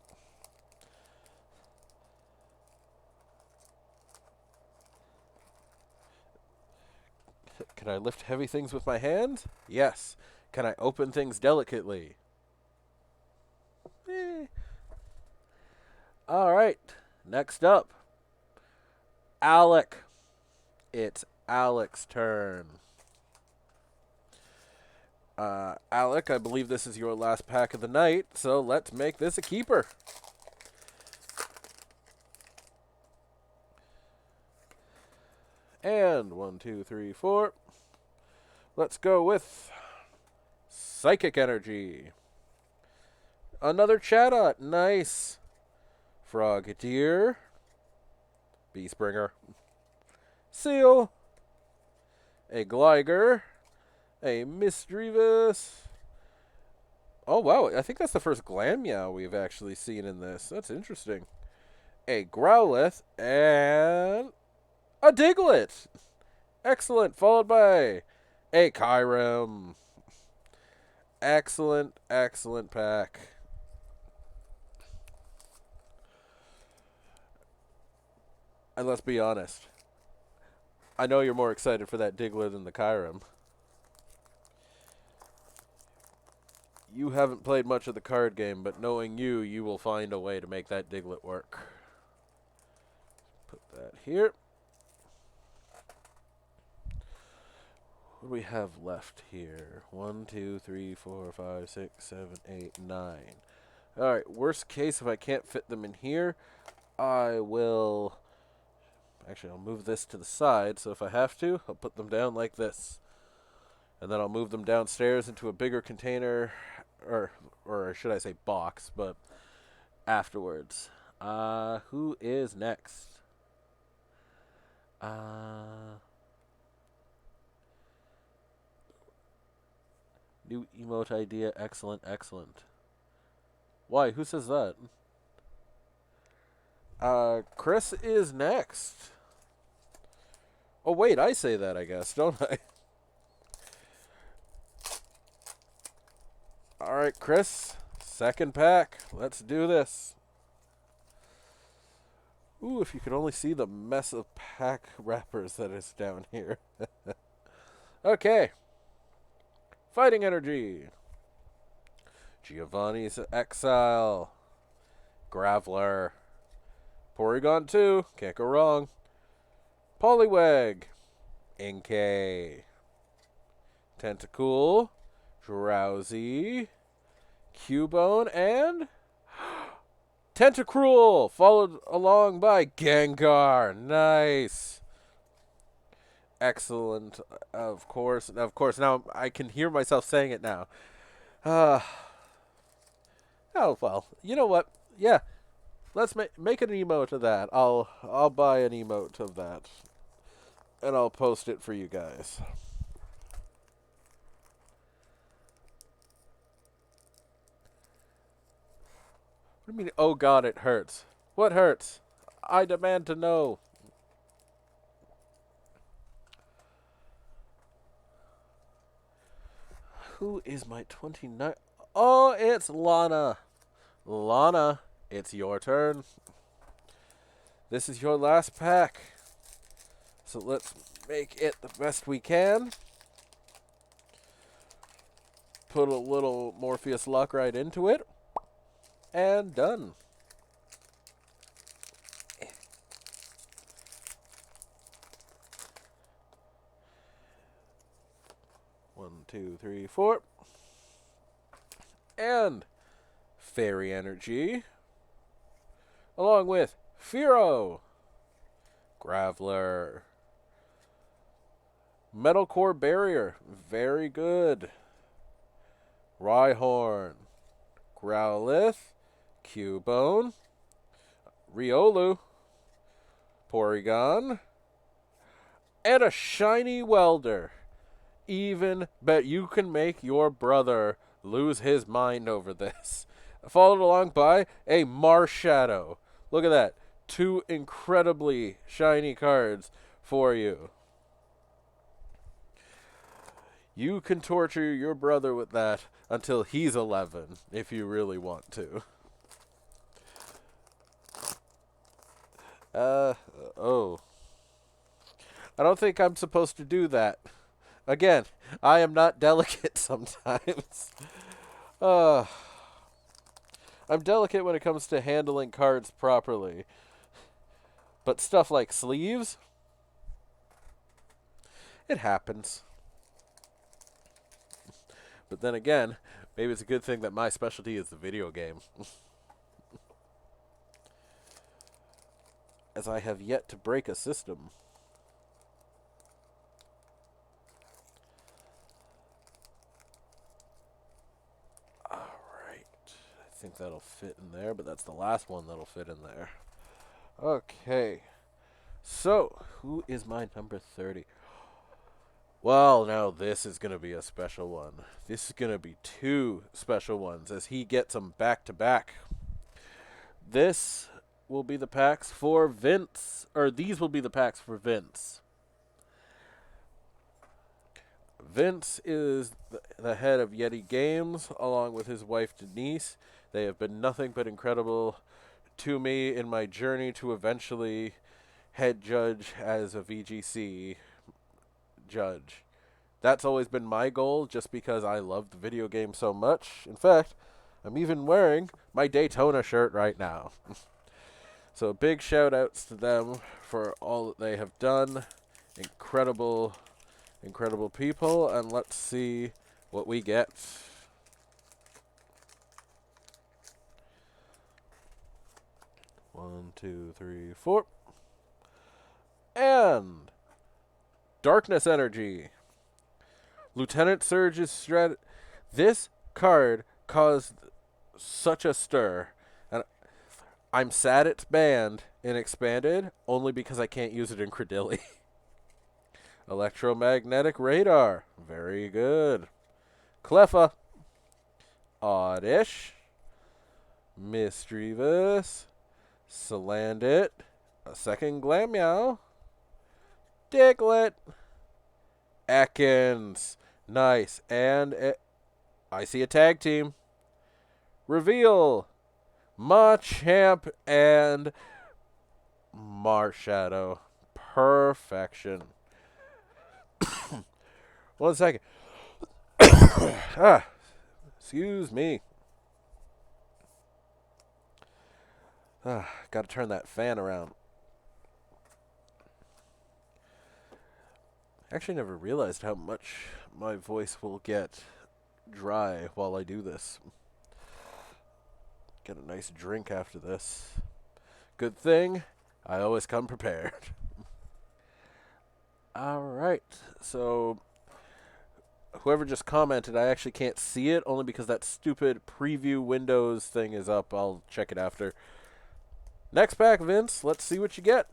Can I lift heavy things with my hands? Yes. Can I open things delicately? All right. Next up, Alec. It's Alec's turn. Alec, I believe this is your last pack of the night, so let's make this a keeper. And 1, 2, 3, 4. Let's go with Psychic Energy. Another Chatot. Nice. Frogadier. Beastbringer. Seal. A Gligar. A Misdreavus. Oh, wow. I think that's the first Glammeow we've actually seen in this. That's interesting. A Growlithe and a Diglett. Excellent. Followed by a Kyurem. Excellent, excellent pack. And let's be honest. I know you're more excited for that Diglett than the Kyurem. You haven't played much of the card game, but knowing you, you will find a way to make that Diglett work. Put that here. What do we have left here? 1, 2, 3, 4, 5, 6, 7, 8, 9. Alright, worst case, if I can't fit them in here, I will... Actually, I'll move this to the side, so if I have to, I'll put them down like this. And then I'll move them downstairs into a bigger container, or should I say box, but afterwards. Who is next? New emote idea, excellent, excellent. Why? Who says that? Chris is next. Oh, wait, I say that, I guess, don't I? Alright, Chris. Second pack. Let's do this. Ooh, if you could only see the mess of pack wrappers that is down here. Okay. Fighting Energy. Giovanni's Exile. Graveler. Porygon 2. Can't go wrong. Poliwag. Inkay. Tentacool. Drowsy. Cubone. And... Tentacruel. Followed along by Gengar. Nice. Excellent. Of course. Of course. Now I can hear myself saying it now. Oh, well. You know what? Yeah. Let's make an emote of that. I'll buy an emote of that, and I'll post it for you guys. What do you mean? Oh God, it hurts. What hurts? I demand to know. Who is my 29? Oh, it's Lana. Lana, it's your turn. This is your last pack. So let's make it the best we can. Put a little Morpheus luck right into it. And done. One, two, three, four. And Fairy Energy. Along with Fearow. Graveler. Metal Core Barrier. Very good. Rhyhorn. Growlithe. Cubone. Riolu. Porygon. And a shiny Welder. Even bet you can make your brother lose his mind over this. Followed along by a Marshadow. Look at that. 2 incredibly shiny cards for you. You can torture your brother with that until he's 11, if you really want to. Oh. I don't think I'm supposed to do that. Again, I am not delicate sometimes. I'm delicate when it comes to handling cards properly. But stuff like sleeves, it happens. But then again, maybe it's a good thing that my specialty is the video game. As I have yet to break a system. Alright. I think that'll fit in there, but that's the last one that'll fit in there. Okay. So, who is my number 30? Well, now this is going to be a special one. This is going to be two special ones as he gets them back to back. This will be the packs for Vince, or these will be the packs for Vince. Vince is the head of Yeti Games, along with his wife Denise. They have been nothing but incredible to me in my journey to eventually head judge as a VGC judge. That's always been my goal, just because I love the video game so much. In fact, I'm even wearing my Daytona shirt right now. So big shout outs to them for all that they have done. Incredible, incredible people. And let's see what we get. One, two, three, four. And Darkness Energy. Lieutenant Surge's strat. This card caused such a stir. And I'm sad it's banned in Expanded, only because I can't use it in Credilli. Electromagnetic Radar. Very good. Cleffa. Oddish. Misdreavus. Salandit. A second Glammeow. Diglett. Ekans. Nice. And I see a tag team. Reveal. Machamp and Marshadow. Perfection. One second. Excuse me. Got to turn that fan around. Actually, never realized how much my voice will get dry while I do this. Get a nice drink after this. Good thing I always come prepared. Alright, so whoever just commented, I actually can't see it, only because that stupid preview Windows thing is up. I'll check it after. Next pack, Vince. Let's see what you get.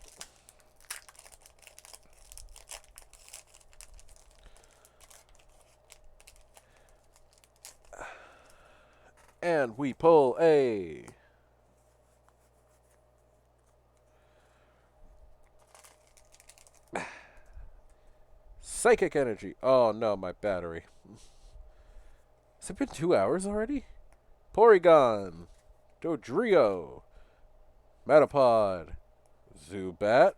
And we pull a Psychic Energy. Oh no, my battery. Has it been 2 hours already? Porygon. Dodrio. Metapod. Zubat.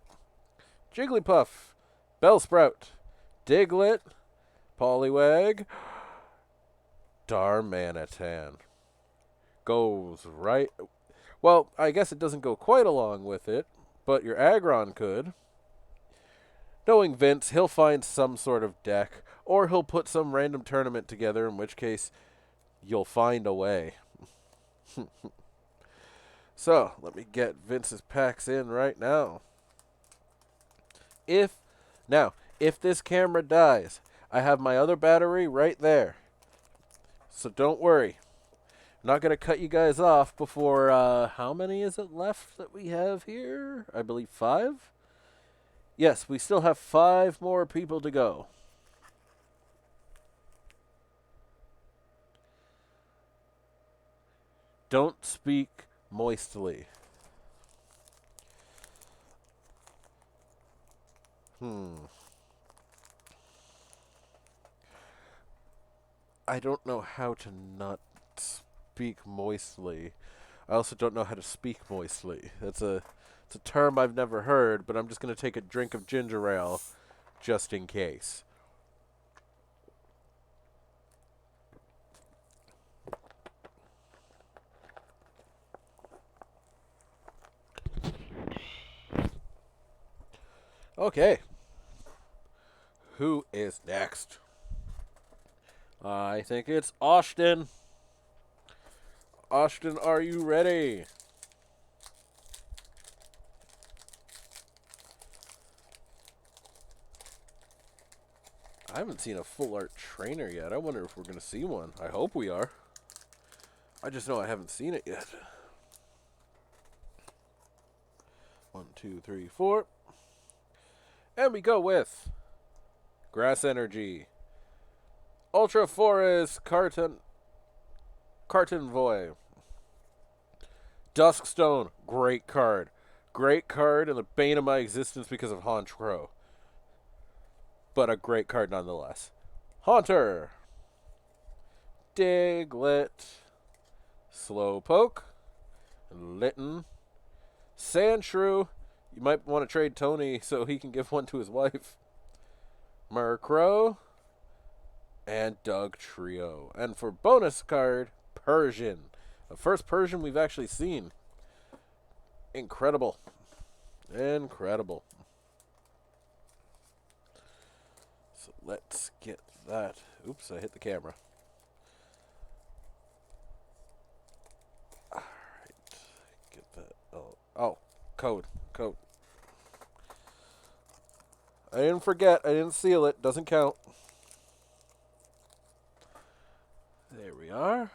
Jigglypuff. Bellsprout. Diglett. Poliwag. Darmanitan. Goes right. Well, I guess it doesn't go quite along with it, but your Aggron could. Knowing Vince, he'll find some sort of deck, or he'll put some random tournament together, in which case you'll find a way. So, let me get Vince's packs in right now. If this camera dies, I have my other battery right there. So don't worry. I'm not going to cut you guys off before, how many is it left that we have here? I believe 5? Yes, we still have 5 more people to go. Don't speak moistly. I don't know how to not speak moistly. I also don't know how to speak moistly. It's a term I've never heard, but I'm just going to take a drink of ginger ale just in case. Okay. Who is next? I think it's Austin. Austin, are you ready? I haven't seen a full art trainer yet. I wonder if we're going to see one. I hope we are. I just know I haven't seen it yet. 1, 2, 3, 4. And we go with Grass Energy. Ultra Forest Carton Voy. Duskstone. Great card. Great card and the bane of my existence because of Haunch Crow. But a great card nonetheless. Haunter. Diglett. Slowpoke. Litten. Sandshrew. You might want to trade Tony so he can give one to his wife. Murkrow. And Doug Trio. And for bonus card, Persian. The first Persian we've actually seen. Incredible. Incredible. So let's get that. Oops, I hit the camera. Alright. Get that. Oh. Code. I didn't forget. I didn't seal it. Doesn't count. There we are.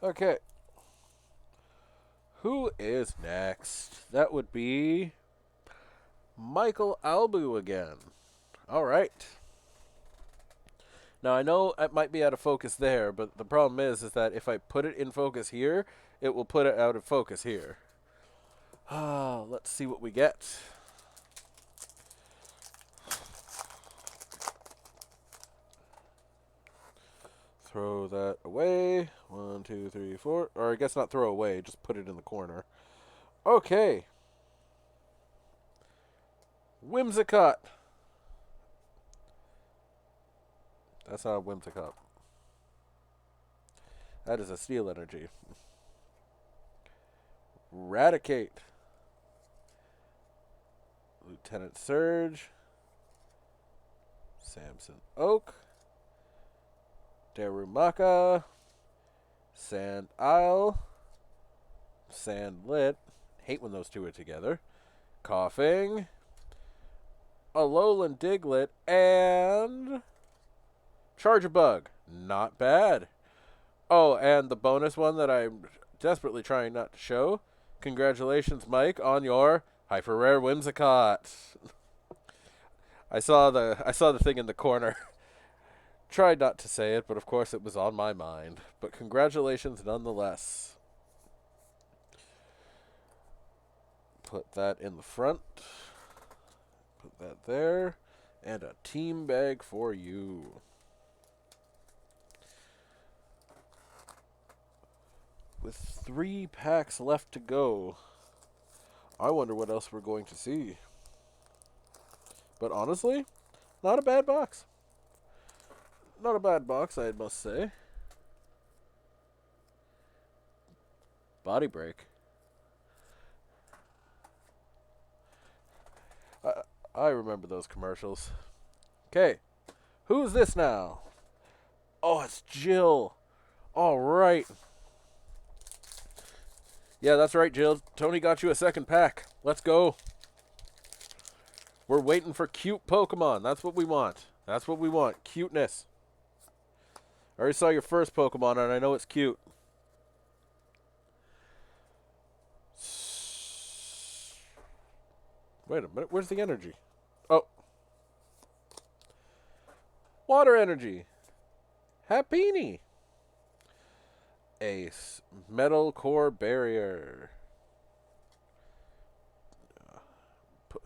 Okay. Who is next? That would be Michael Albu again. All right. Now, I know it might be out of focus there, but the problem is that if I put it in focus here, it will put it out of focus here. Let's see what we get. Throw that away. 1, 2, 3, 4. Or I guess not throw away, just put it in the corner. Okay. Whimsicott. That's not a Whimsicott. That is a Steel Energy. Raticate. Lieutenant Surge. Samson Oak. Darumaka. Sand Isle. Sandlit. Hate when those two are together. Coughing. Alolan Diglett. And Charge a Bug. Not bad. Oh, and the bonus one that I'm desperately trying not to show. Congratulations, Mike, on your hyper rare Whimsicott. I saw the thing in the corner. Tried not to say it, but of course it was on my mind. But congratulations nonetheless. Put that in the front. Put that there. And a team bag for you. With 3 packs left to go, I wonder what else we're going to see. But honestly, not a bad box. Not a bad box, I must say. Body break. I remember those commercials. Okay, who's this now? Oh, it's Jill. All right. Yeah, that's right, Jill. Tony got you a second pack. Let's go. We're waiting for cute Pokemon. That's what we want. That's what we want. Cuteness. I already saw your first Pokemon, and I know it's cute. Wait a minute. Where's the energy? Oh. Water energy. Happiny. Ace. Metal core barrier.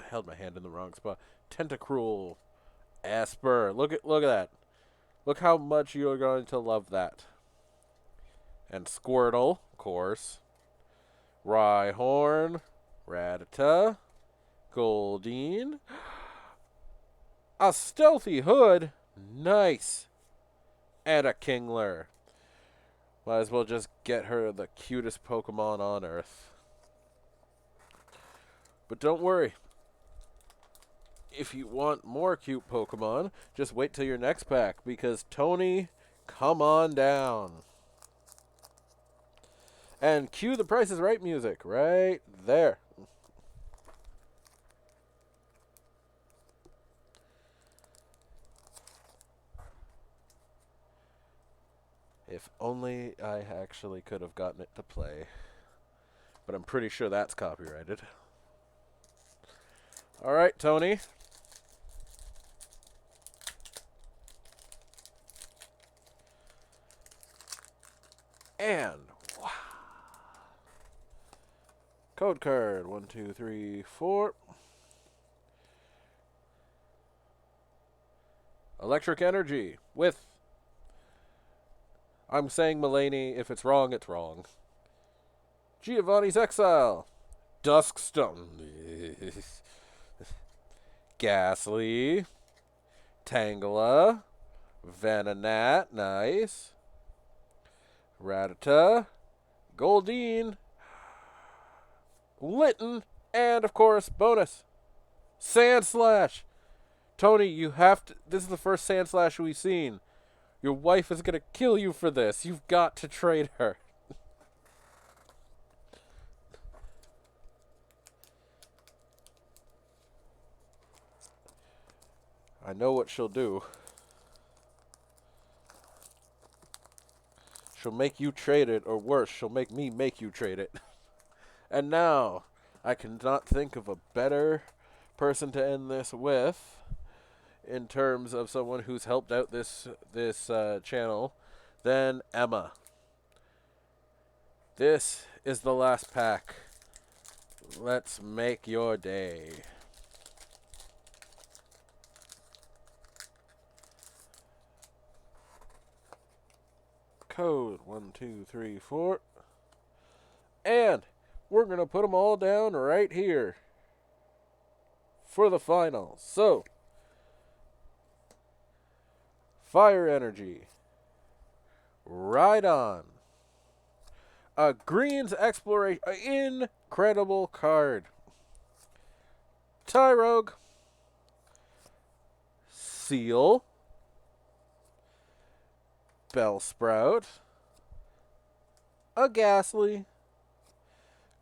Held my hand in the wrong spot. Tentacruel. Asper. Look at that. Look how much you're going to love that. And Squirtle, of course. Rhyhorn. Rattata. Goldeen. A Stealthy Hood. Nice. And a Kingler. Might as well just get her the cutest Pokemon on Earth. But don't worry. If you want more cute Pokemon, just wait till your next pack. Because Tony, come on down. And cue the Price is Right music right there. If only I actually could have gotten it to play. But I'm pretty sure that's copyrighted. All right, Tony. And wow. Code card 1, 2, 3, 4. Electric energy with. I'm saying Mulaney. If it's wrong, it's wrong. Giovanni's Exile. Duskstone. Ghastly. Tangela. Venonat. Nice. Rattata. Goldeen. Litten. And, of course, bonus. Sand Slash. Tony, you have to. This is the first Sand Slash we've seen. Your wife is going to kill you for this. You've got to trade her. I know what she'll do. She'll make you trade it, or worse, she'll make me make you trade it. And now, I cannot think of a better person to end this with, in terms of someone who's helped out this channel, than Emma. This is the last pack. Let's make your day. Code 1, 2, 3, 4. And we're going to put them all down right here for the final. So, Fire Energy. Ride On. A Green's Exploration. Incredible card. Tyrogue. Seal. Bellsprout. A Ghastly.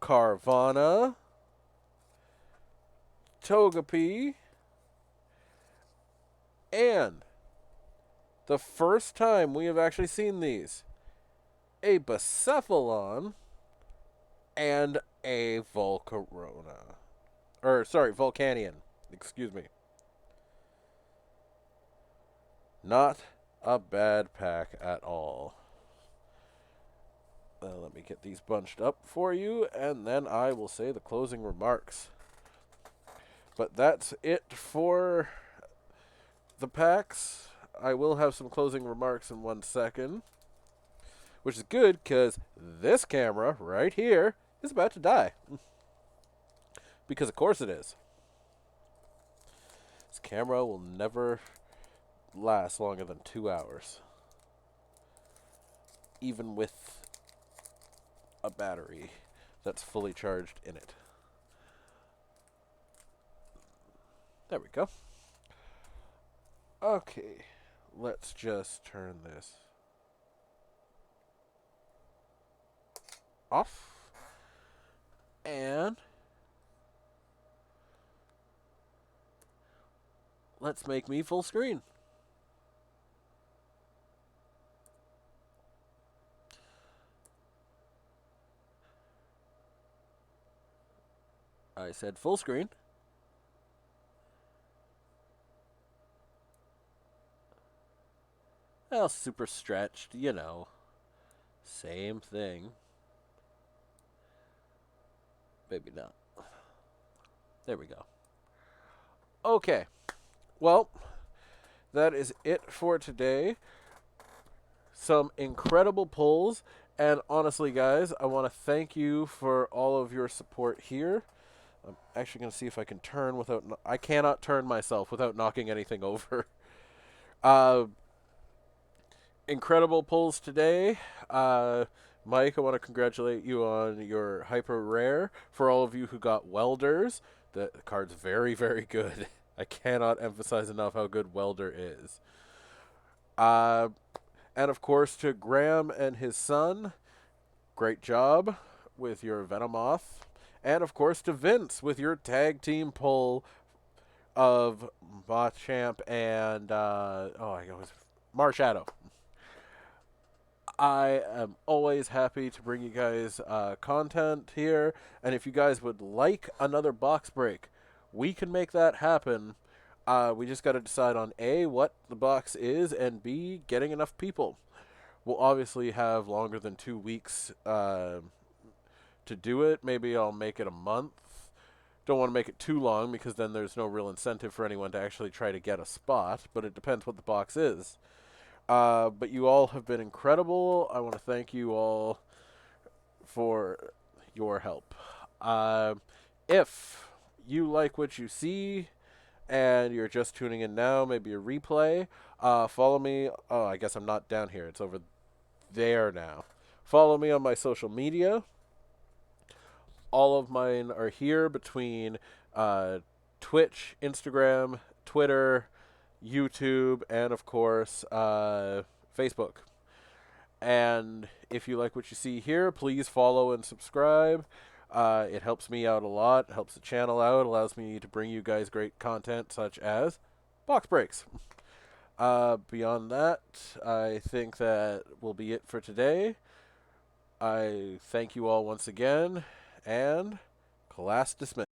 Carvana. Togepi. And the first time we have actually seen these, a Bucephalon and a Volcarona. Volcanion. Excuse me. Not a bad pack at all. Let me get these bunched up for you, and then I will say the closing remarks. But that's it for the packs. I will have some closing remarks in 1 second, which is good because this camera right here is about to die. Because of course it is. This camera will never last longer than 2 hours, even with a battery that's fully charged in it. There we go. Okay, let's just turn this off. And let's make me full screen. I said full screen. Well, super stretched, you know. Same thing. Maybe not. There we go. Okay. Well, that is it for today. Some incredible pulls. And honestly, guys, I want to thank you for all of your support here. I'm actually going to see if I can turn without... I cannot turn myself without knocking anything over. Incredible pulls today. Mike, I want to congratulate you on your hyper rare. For all of you who got welders, the card's very, very good. I cannot emphasize enough how good Welder is. And of course to Graham and his son, great job with your Venomoth. And of course to Vince with your tag team pull of Machamp and Marshadow. I am always happy to bring you guys content here, and if you guys would like another box break, We can make that happen. We just got to decide on A, what the box is, and B, getting enough people. We'll obviously have longer than 2 weeks to do it. Maybe I'll make it a month. Don't want to make it too long because then there's no real incentive for anyone to actually try to get a spot, but it depends what the box is. But you all have been incredible. I want to thank you all for your help. If you like what you see and you're just tuning in now, maybe a replay, follow me. Oh, I guess I'm not down here. It's over there now. Follow me on my social media. All of mine are here between Twitch, Instagram, Twitter, YouTube, and of course, Facebook. And if you like what you see here, please follow and subscribe. It helps me out a lot, helps the channel out, allows me to bring you guys great content such as box breaks. Beyond that, I think that will be it for today. I thank you all once again, and class dismissed.